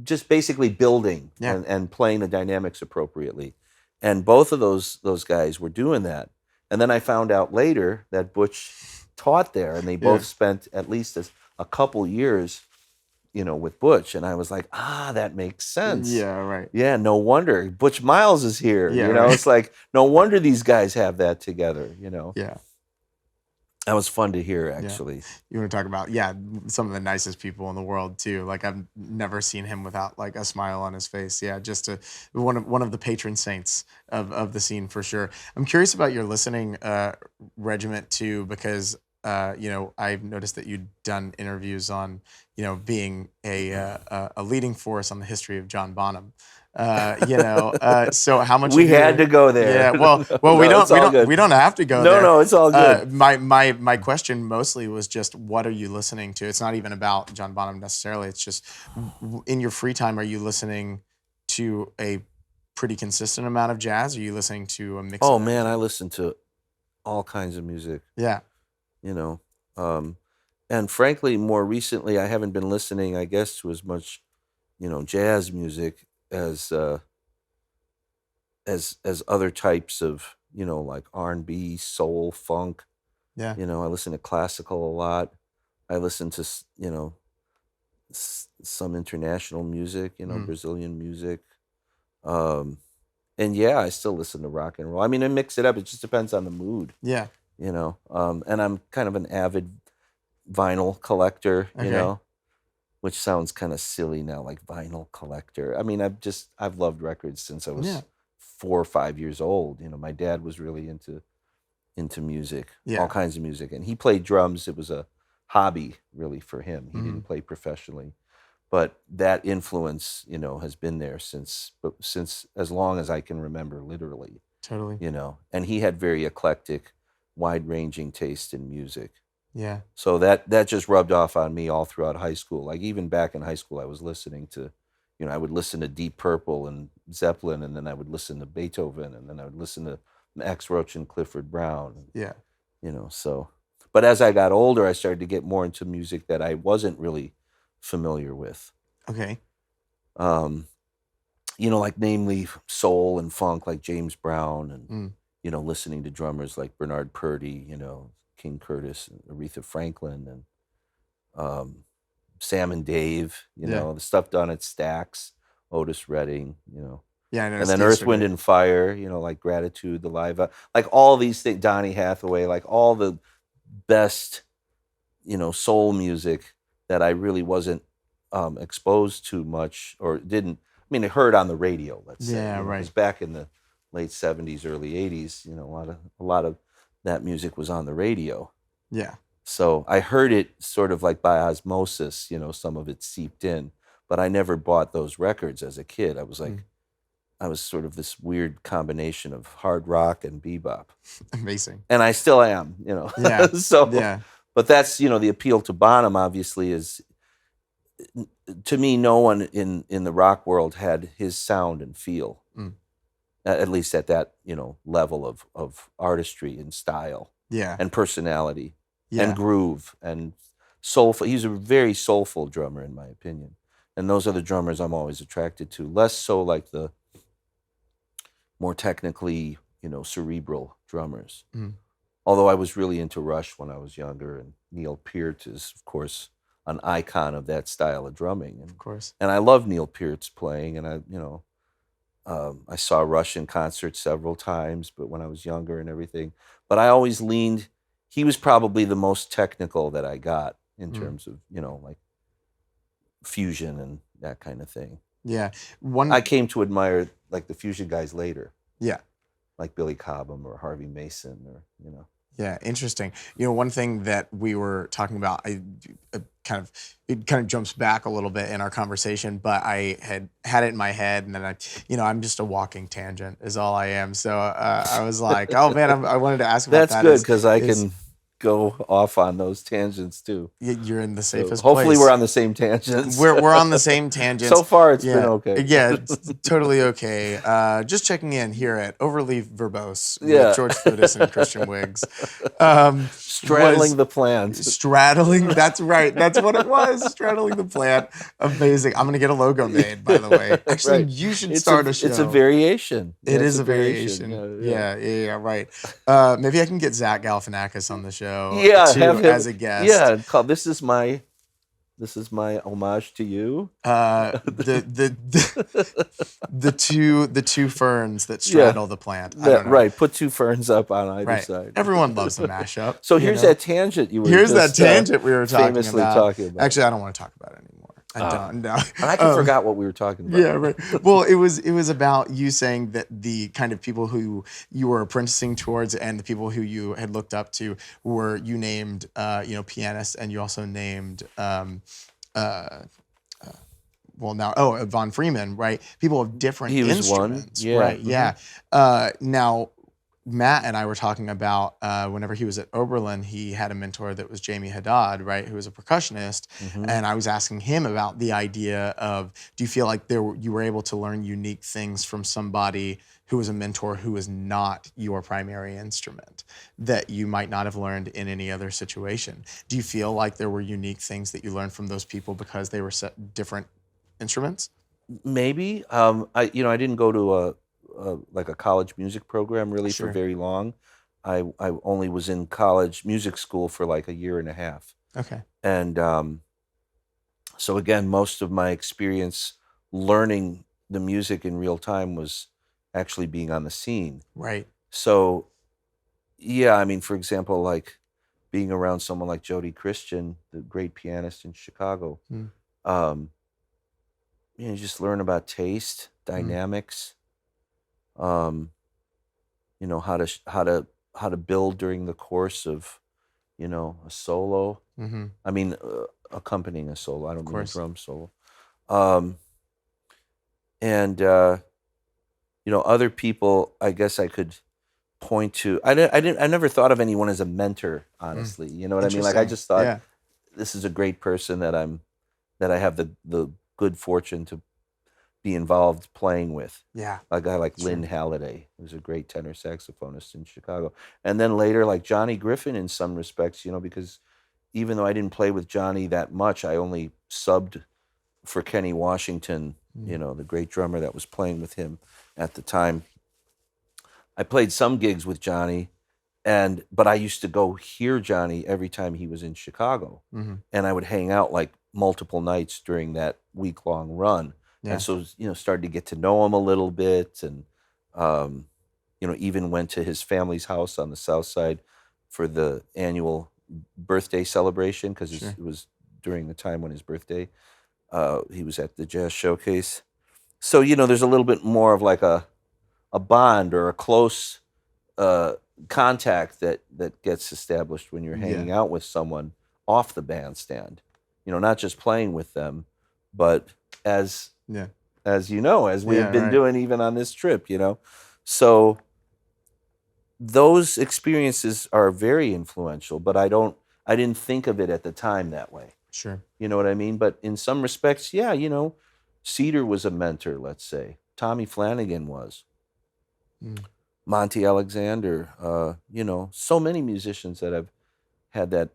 just basically building and playing the dynamics appropriately. And both of those guys were doing that. And then I found out later that Butch taught there, and they both spent at least a couple years, with Butch. And I was like, that makes sense. Yeah, right. Yeah, no wonder Butch Miles is here. Yeah, right. It's like, no wonder these guys have that together, Yeah. That was fun to hear, actually. Yeah. You want to talk about, some of the nicest people in the world too. Like I've never seen him without like a smile on his face. Yeah, just one of the patron saints of the scene for sure. I'm curious about your listening regiment too, because I've noticed that you'd done interviews on, being a leading force on the history of John Bonham. So how much we had to go there? Yeah, well, we don't have to go there. No, it's all good. My question mostly was just, what are you listening to? It's not even about John Bonham necessarily. It's just, in your free time, are you listening to a pretty consistent amount of jazz? Are you listening to a mix? Oh man, I listen to all kinds of music. Yeah. And frankly, more recently, I haven't been listening, I guess, to as much, jazz music as other types of, like R&B, soul, funk. Yeah. I listen to classical a lot. I listen to, some international music, Brazilian music. And yeah, I still listen to rock and roll. I mean, I mix it up. It just depends on the mood. Yeah. And I'm kind of an avid vinyl collector, which sounds kind of silly now, like vinyl collector. I mean, I've loved records since I was 4 or 5 years old. My dad was really into music, all kinds of music, and he played drums. It was a hobby really for him. He didn't play professionally, but that influence, has been there since as long as I can remember, literally. Totally. And he had very eclectic, wide-ranging taste in music. Yeah. So that just rubbed off on me all throughout high school. Like even back in high school, I was listening to, I would listen to Deep Purple and Zeppelin, and then I would listen to Beethoven, and then I would listen to Max Roach and Clifford Brown. Yeah. So. But as I got older, I started to get more into music that I wasn't really familiar with. Okay. Like namely soul and funk, like James Brown, and listening to drummers like Bernard Purdie, King Curtis, and Aretha Franklin, and Sam and Dave, the stuff done at Stax, Otis Redding, Yeah, I know. and then Earth, Wind, and Fire, like Gratitude, the live, like all these things, Donny Hathaway, like all the best, soul music that I really wasn't exposed to much, or didn't. I mean, it heard on the radio. Let's say, right. Because back in the late '70s, early '80s, a lot of that music was on the radio. Yeah. So I heard it sort of like by osmosis. Some of it seeped in, but I never bought those records as a kid. I was like, I was sort of this weird combination of hard rock and bebop. Amazing. And I still am, Yeah. But that's, the appeal to Bonham obviously is, to me, no one in the rock world had his sound and feel, at least at that, level of artistry and style, and personality, and groove and soulful. He's a very soulful drummer, in my opinion. And those are the drummers I'm always attracted to. Less so like the more technically, cerebral drummers. Although I was really into Rush when I was younger, and Neil Peart is, of course, an icon of that style of drumming. And, of course. And I love Neil Peart's playing, and I saw Rush in concert several times, but when I was younger and everything. But I always leaned, he was probably the most technical that I got in terms of, like fusion and that kind of thing. Yeah. I came to admire like the fusion guys later. Yeah. Like Billy Cobham or Harvey Mason, or, Yeah, interesting. One thing that we were talking about, it kind of jumps back a little bit in our conversation, but I had it in my head, and then I'm just a walking tangent is all I am. So I was like, oh man, I wanted to ask about that. That's good, because I can go off on those tangents too. You're in the safest hopefully place. We're on the same tangents. We're on the same tangents. So far it's been okay. Yeah, it's totally okay. Just checking in here at Overly Verbose with George Fludas and Christian Wiggs. Straddling the Plant. Straddling, that's right. That's what it was. Straddling the Plant. Amazing. I'm going to get a logo made, by the way. Actually, you should start a show. It's a variation. It is a variation. Yeah, right. Maybe I can get Zach Galifianakis on the show. Have him as a guest. Yeah, this is my homage to you. The two ferns that straddle the plant. Right. Put two ferns up on either side. Everyone loves a mashup. So here's that tangent you were. Here's that tangent we were famously talking about. Actually, I don't want to talk about it anymore. I don't know. And I forgot what we were talking about. Yeah, right. Well, it was about you saying that the kind of people who you were apprenticing towards and the people who you had looked up to were, you named, pianists, and you also named, Von Freeman, right? People of different instruments, one. Yeah. right? Yeah. Now, Matt and I were talking about whenever he was at Oberlin, he had a mentor that was Jamie Haddad, right, who was a percussionist, and I was asking him about the idea of, do you feel like you were able to learn unique things from somebody who was a mentor who was not your primary instrument that you might not have learned in any other situation? Do you feel like there were unique things that you learned from those people because they were different instruments? Maybe. I didn't go to a college music program really for very long. I only was in college music school for like a year and a half. Okay. And so again, most of my experience learning the music in real time was actually being on the scene. Right. So yeah, I mean, for example, like being around someone like Jodie Christian, the great pianist in Chicago, you just learn about taste, dynamics, how to build during the course of, a solo. I mean, accompanying a solo. I don't mean a drum solo. Other people, I guess I could point to. I never thought of anyone as a mentor, honestly. You know what I mean? Like I just thought, this is a great person that I have the good fortune to be involved playing with. Yeah. A guy like Lynn Halliday, who's a great tenor saxophonist in Chicago. And then later, like Johnny Griffin in some respects, because even though I didn't play with Johnny that much, I only subbed for Kenny Washington, the great drummer that was playing with him at the time. I played some gigs with Johnny, but I used to go hear Johnny every time he was in Chicago. And I would hang out like multiple nights during that week-long run. Yeah. And so, started to get to know him a little bit, and, even went to his family's house on the South Side for the annual birthday celebration, because it was during the time when his birthday, he was at the Jazz Showcase. So, there's a little bit more of like a bond or a close contact that gets established when you're hanging out with someone off the bandstand, not just playing with them, but as we have been doing even on this trip, So those experiences are very influential, but I didn't think of it at the time that way. Sure. You know what I mean? But in some respects, Cedar was a mentor, let's say. Tommy Flanagan was. Monty Alexander, so many musicians that I've had that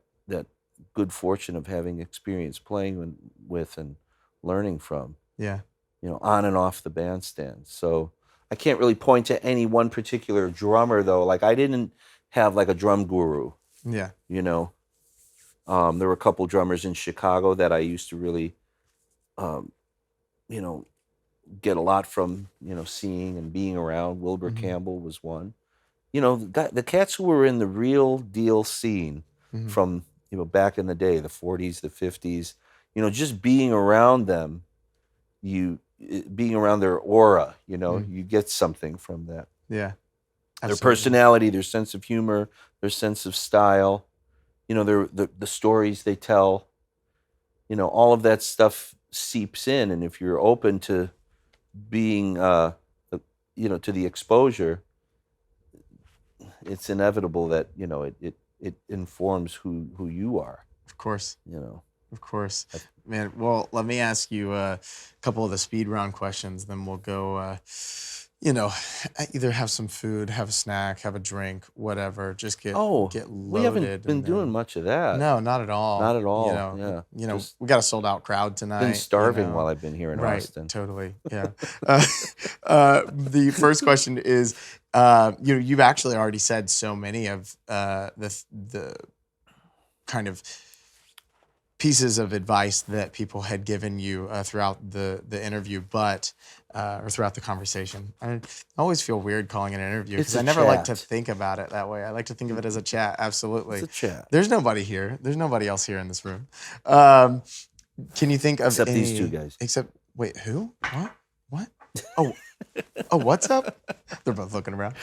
good fortune of having experience playing with and learning from. Yeah. On and off the bandstand. So I can't really point to any one particular drummer, though. Like I didn't have like a drum guru. Yeah. There were a couple drummers in Chicago that I used to really, get a lot from, seeing and being around. Wilbur Campbell was one. The cats who were in the real deal scene from, back in the day, the 40s, the 50s, just being around them, being around their aura, you get something from that. Yeah. Absolutely. Their personality, their sense of humor, their sense of style, the stories they tell, all of that stuff seeps in. And if you're open to being, to the exposure, it's inevitable that, it informs who you are. Of course. Of course. Man, well, let me ask you a couple of the speed round questions, then we'll go, either have some food, have a snack, have a drink, whatever. Just get loaded. We haven't been doing much of that. No, not at all. Not at all. We got a sold out crowd tonight. Been starving while I've been here in Austin. Totally. Yeah. The first question is, you've actually already said so many of the kind of pieces of advice that people had given you throughout the interview, but or throughout the conversation. I always feel weird calling it an interview because I never like to think about it that way. I like to think of it as a chat. Absolutely. It's a chat. There's nobody here. There's nobody else here in this room. Can you think of Except any, these two guys. Except, wait, who? What? Oh, oh, what's up? They're both looking around.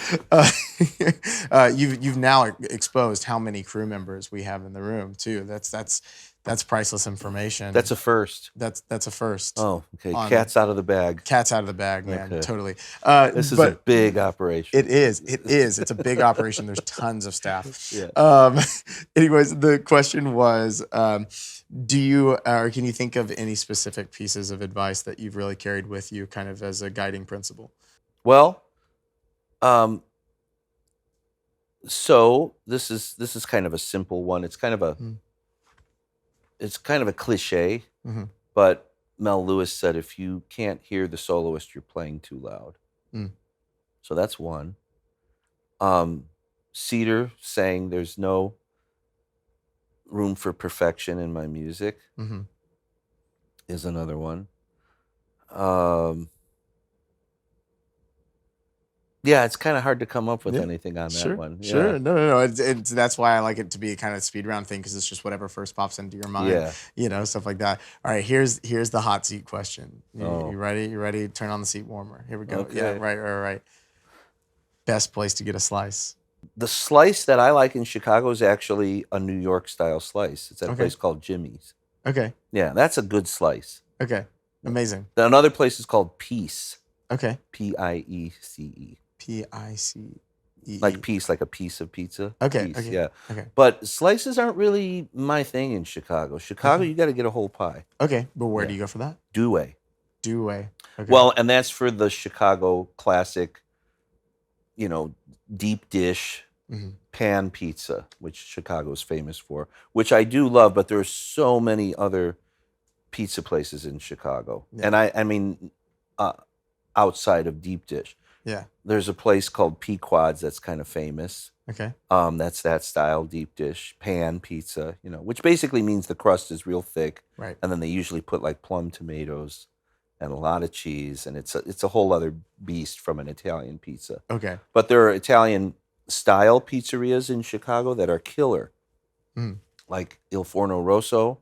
You've now exposed how many crew members we have in the room too. That's priceless information. That's a first. That's a first. Oh, okay. Cat's out of the bag. Cat's out of the bag, man. Okay. Totally. This is a big operation. It is. It's a big operation. There's tons of staff. Yeah. Anyways, the question was, do you, or can you think of any specific pieces of advice that you've really carried with you kind of as a guiding principle? Well, so this is kind of a simple one. It's kind of a cliche, but Mel Lewis said, if you can't hear the soloist, you're playing too loud. So that's one. Cedar saying there's no room for perfection in my music is another one. Yeah, it's kind of hard to come up with anything on that one. Yeah. Sure. No. It's that's why I like it to be kind of speed round thing, because it's just whatever first pops into your mind. Yeah. You know, stuff like that. All right, here's the hot seat question. You ready? You ready? Turn on the seat warmer. Here we go. Okay. Yeah, right. Best place to get a slice. The slice that I like in Chicago is actually a New York style slice. It's at a place called Jimmy's. Okay. Yeah, that's a good slice. Okay. Amazing. Another place is called Piece. Okay. Piece. Piece. Like piece, like a piece of pizza. Okay. Piece, Okay. yeah. Okay. But slices aren't really my thing in Chicago. Chicago, you got to get a whole pie. Okay. But where do you go for that? Dewey. Okay. Well, and that's for the Chicago classic, deep dish pan pizza, which Chicago is famous for, which I do love, but there's so many other pizza places in Chicago. Yeah. And I mean, outside of deep dish. Yeah. There's a place called Pequod's that's kind of famous. Okay. That's that style deep dish pan pizza, which basically means the crust is real thick. Right. And then they usually put like plum tomatoes and a lot of cheese, and it's a whole other beast from an Italian pizza. Okay. But there are Italian style pizzerias in Chicago that are killer. Like Il Forno Rosso,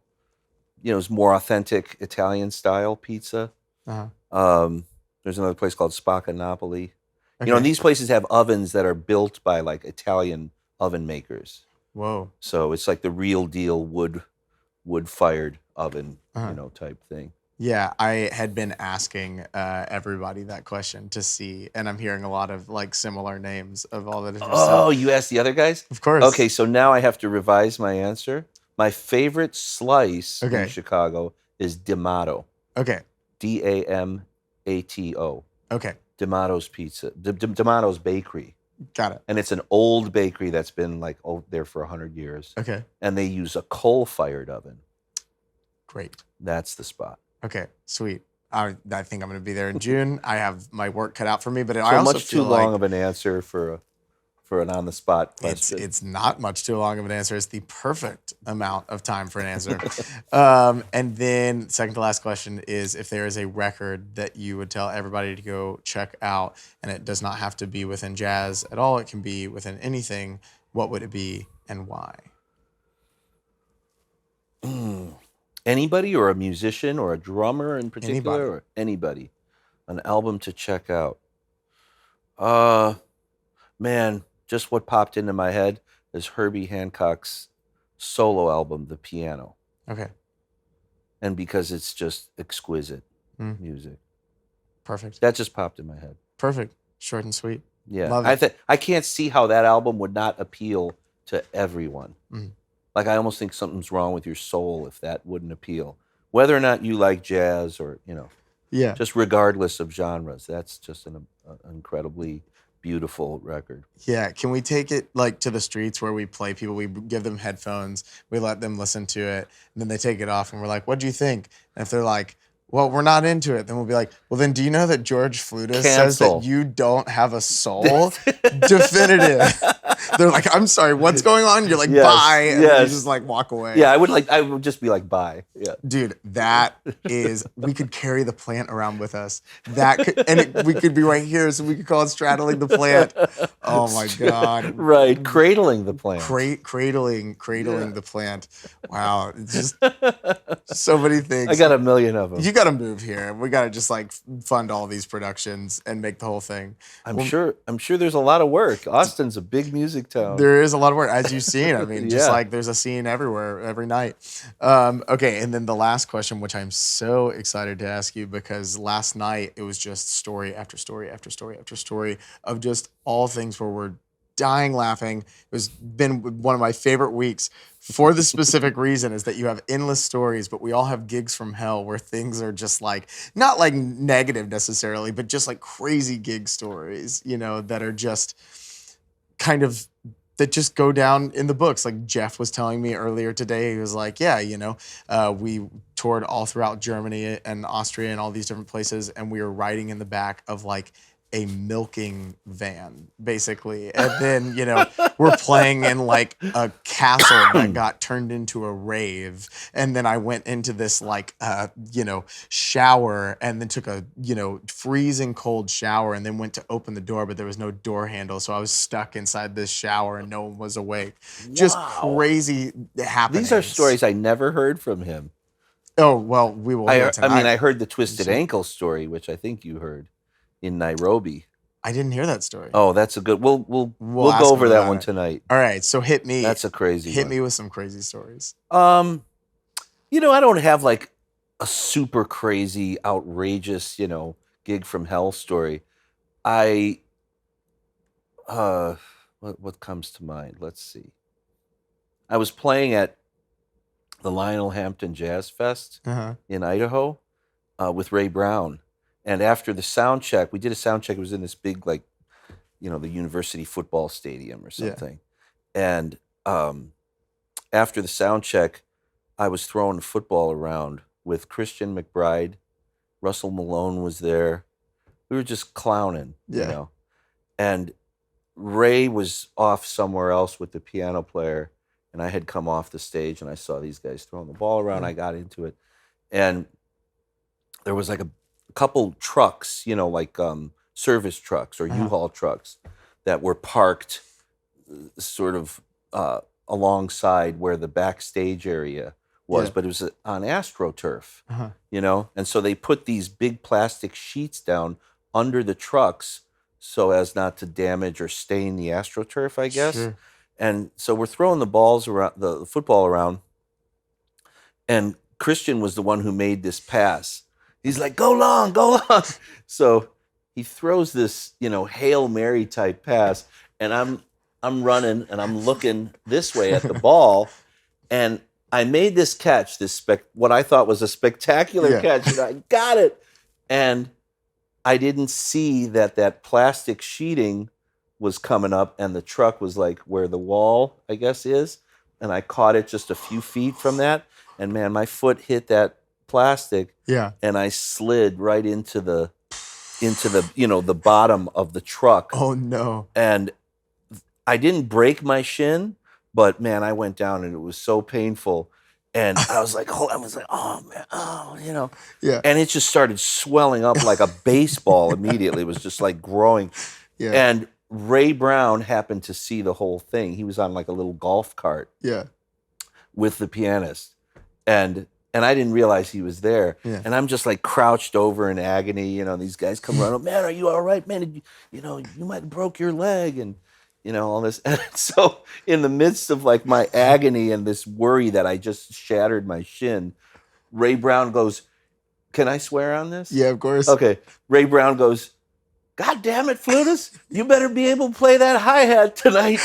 is more authentic Italian style pizza. There's another place called Spacca Napoli. Okay. And these places have ovens that are built by like Italian oven makers. Whoa. So it's like the real deal wood fired oven, type thing. Yeah, I had been asking everybody that question to see, and I'm hearing a lot of like similar names of all the different stuff. Oh, you asked the other guys? Of course. Okay, so now I have to revise my answer. My favorite slice in Chicago is D'Amato. Okay. D'Amato. Okay. D'Amato's Pizza. D'Amato's Bakery. Got it. And it's an old bakery that's been like there for 100 years. Okay. And they use a coal-fired oven. Great. That's the spot. Okay, sweet. I think I'm going to be there in June. I have my work cut out for me, but so I also much feel too long of an answer for an on-the-spot question. It's not much too long of an answer. It's the perfect amount of time for an answer. And then second to last question is, if there is a record that you would tell everybody to go check out, and it does not have to be within jazz at all, it can be within anything, what would it be and why? Anybody, or a musician, or a drummer in particular? Anybody. Or anybody. An album to check out. Man, just what popped into my head is Herbie Hancock's solo album, The Piano. Okay. And because it's just exquisite music. Perfect. That just popped in my head. Perfect. Short and sweet. Yeah. Love it. I can't see how that album would not appeal to everyone. Like, I almost think something's wrong with your soul if that wouldn't appeal. Whether or not you like jazz or, Yeah. just regardless of genres. That's just an incredibly beautiful record. Yeah. Can we take it like to the streets where we play people? We give them headphones. We let them listen to it. And then they take it off and we're like, what'd you think? And if they're like, well, we're not into it. Then we'll be like, well, then do you know that George Fludas says that you don't have a soul? Definitive. They're like, I'm sorry, what's going on? You're like, bye. And then you just like walk away. Yeah, I would just be like, bye. Yeah. Dude, we could carry the plant around with us. We could be right here, so we could call it Straddling the Plant. Oh my God. Right, cradling the plant. Cradling the plant. Wow, it's just so many things. I got a million of them. You got to move here. We got to just like fund all these productions and make the whole thing. I'm sure there's a lot of work. Austin's a big music town. There is a lot of work, as you've seen. I mean, just like there's a scene everywhere, every night. Okay, and then the last question, which I'm so excited to ask you, because last night it was just story after story after story after story of just all things where we're dying laughing. It's been one of my favorite weeks for the specific reason is that you have endless stories, but we all have gigs from hell where things are just like, not like negative necessarily, but just like crazy gig stories, that are just kind of, that just go down in the books. Like Jeff was telling me earlier today, he was like, we toured all throughout Germany and Austria and all these different places, and we were riding in the back of like a milking van, basically. And then, we're playing in like a castle that got turned into a rave. And then I went into this like, shower and then took a, freezing cold shower and then went to open the door, but there was no door handle. So I was stuck inside this shower and no one was awake. Just crazy happenings. These are stories I never heard from him. Oh, well, we will hear tonight. I heard the twisted ankle story, which I think you heard. In Nairobi. I didn't hear that story. Oh, that's a good. We'll go over that one tonight. All right, so hit me. That's a crazy one. Hit me with some crazy stories. I don't have like a super crazy, outrageous, gig from hell story. What comes to mind? Let's see. I was playing at the Lionel Hampton Jazz Fest in Idaho with Ray Brown. And after the sound check, we did a sound check. It was in this big, like, the university football stadium or something. Yeah. And after the sound check, I was throwing the football around with Christian McBride. Russell Malone was there. We were just clowning, And Ray was off somewhere else with the piano player. And I had come off the stage and I saw these guys throwing the ball around. I got into it. And there was like a couple trucks, service trucks or U-Haul trucks that were parked sort of alongside where the backstage area was, but it was on AstroTurf, and so they put these big plastic sheets down under the trucks so as not to damage or stain the AstroTurf, I guess. Sure. And so we're throwing the balls around, the football around, and Christian was the one who made this pass. He's like, go long. So he throws this, Hail Mary type pass, and I'm running and I'm looking this way at the ball, and I made this catch, what I thought was a spectacular catch, and I got it. And I didn't see that plastic sheeting was coming up, and the truck was like where the wall, I guess, is, and I caught it just a few feet from that, and man, my foot hit that plastic, and I slid right into the the bottom of the truck. Oh no. And I didn't break my shin, but man, I went down and it was so painful. And I was like, oh man, and it just started swelling up like a baseball immediately. It was just like growing. Yeah. And Ray Brown happened to see the whole thing. He was on like a little golf cart with the pianist. And I didn't realize he was there. Yeah. And I'm just like crouched over in agony. These guys come running. Man, are you all right, man? You might have broke your leg and, all this. And so in the midst of like my agony and this worry that I just shattered my shin, Ray Brown goes, can I swear on this? Yeah, of course. Okay. Ray Brown goes, God damn it, Fludas, you better be able to play that hi-hat tonight.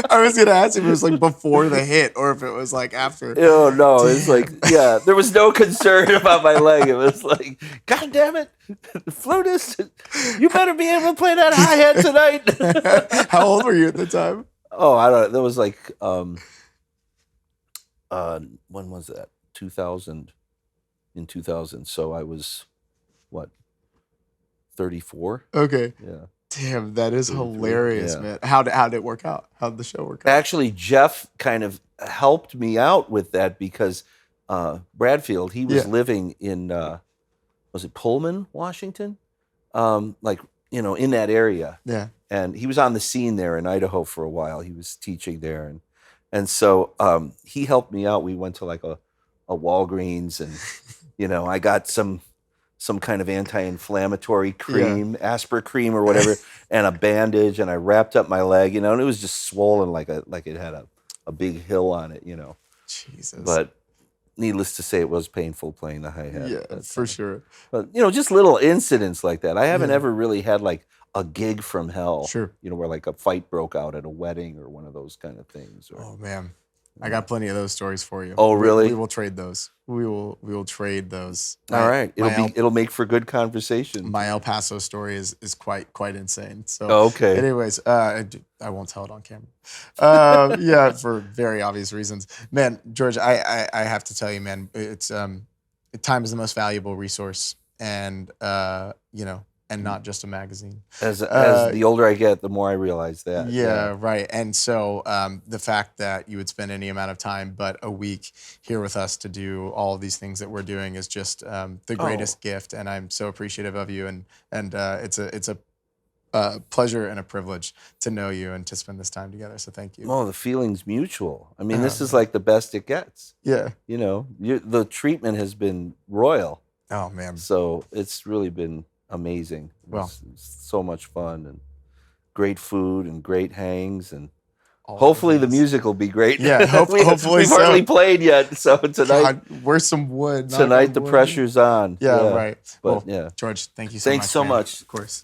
I was going to ask if it was like before the hit or if it was like after. Oh, no. It's like, there was no concern about my leg. It was like, God damn it, Fludas, you better be able to play that hi-hat tonight. How old were you at the time? Oh, I don't know. That was like, when was that? 2000. In 2000, so I was, what, 34? Okay. Yeah. Damn, that is 33, hilarious, yeah. man. How'd it work out? How'd the show work out? Actually, Jeff kind of helped me out with that because Bradfield, he was living in, was it Pullman, Washington? Like, you know, in that area. Yeah. And he was on the scene there in Idaho for a while. He was teaching there. And so he helped me out. We went to like a Walgreens and, you know, I got some kind of anti-inflammatory cream, Aspir cream or whatever, and a bandage, and I wrapped up my leg, you know, and it was just swollen like it had a big hill on it, you know. Jesus. But needless to say, it was painful playing the hi-hat. Yeah, for sure. But, you know, just little incidents like that. I haven't ever really had like a gig from hell, Sure. You know, where like a fight broke out at a wedding or one of those kind of things. Or, oh, man. I got plenty of those stories for you. Oh, really? We will trade those. We will trade those. All right. It'll make for good conversation. My El Paso story is quite insane. So okay. Anyways, I won't tell it on camera. Yeah, for very obvious reasons. Man, George, I have to tell you, man, it's time is the most valuable resource, and you know, and not just a magazine. As the older I get, the more I realize that. Yeah, right. And so the fact that you would spend any amount of time but a week here with us to do all of these things that we're doing is just the greatest gift. And I'm so appreciative of you. And it's a pleasure and a privilege to know you and to spend this time together. So thank you. Oh, the feeling's mutual. I mean, this is like the best it gets. Yeah. You know, the treatment has been royal. Oh, man. So it's really been amazing. Well, it's so much fun and great food and great hangs, and all hopefully the music will be great. Yeah, hopefully we've hardly played yet, so tonight. God, where's some wood? Tonight the pressure's on. Yeah, right. But well, George, thank you so much. Thanks so much. Of course.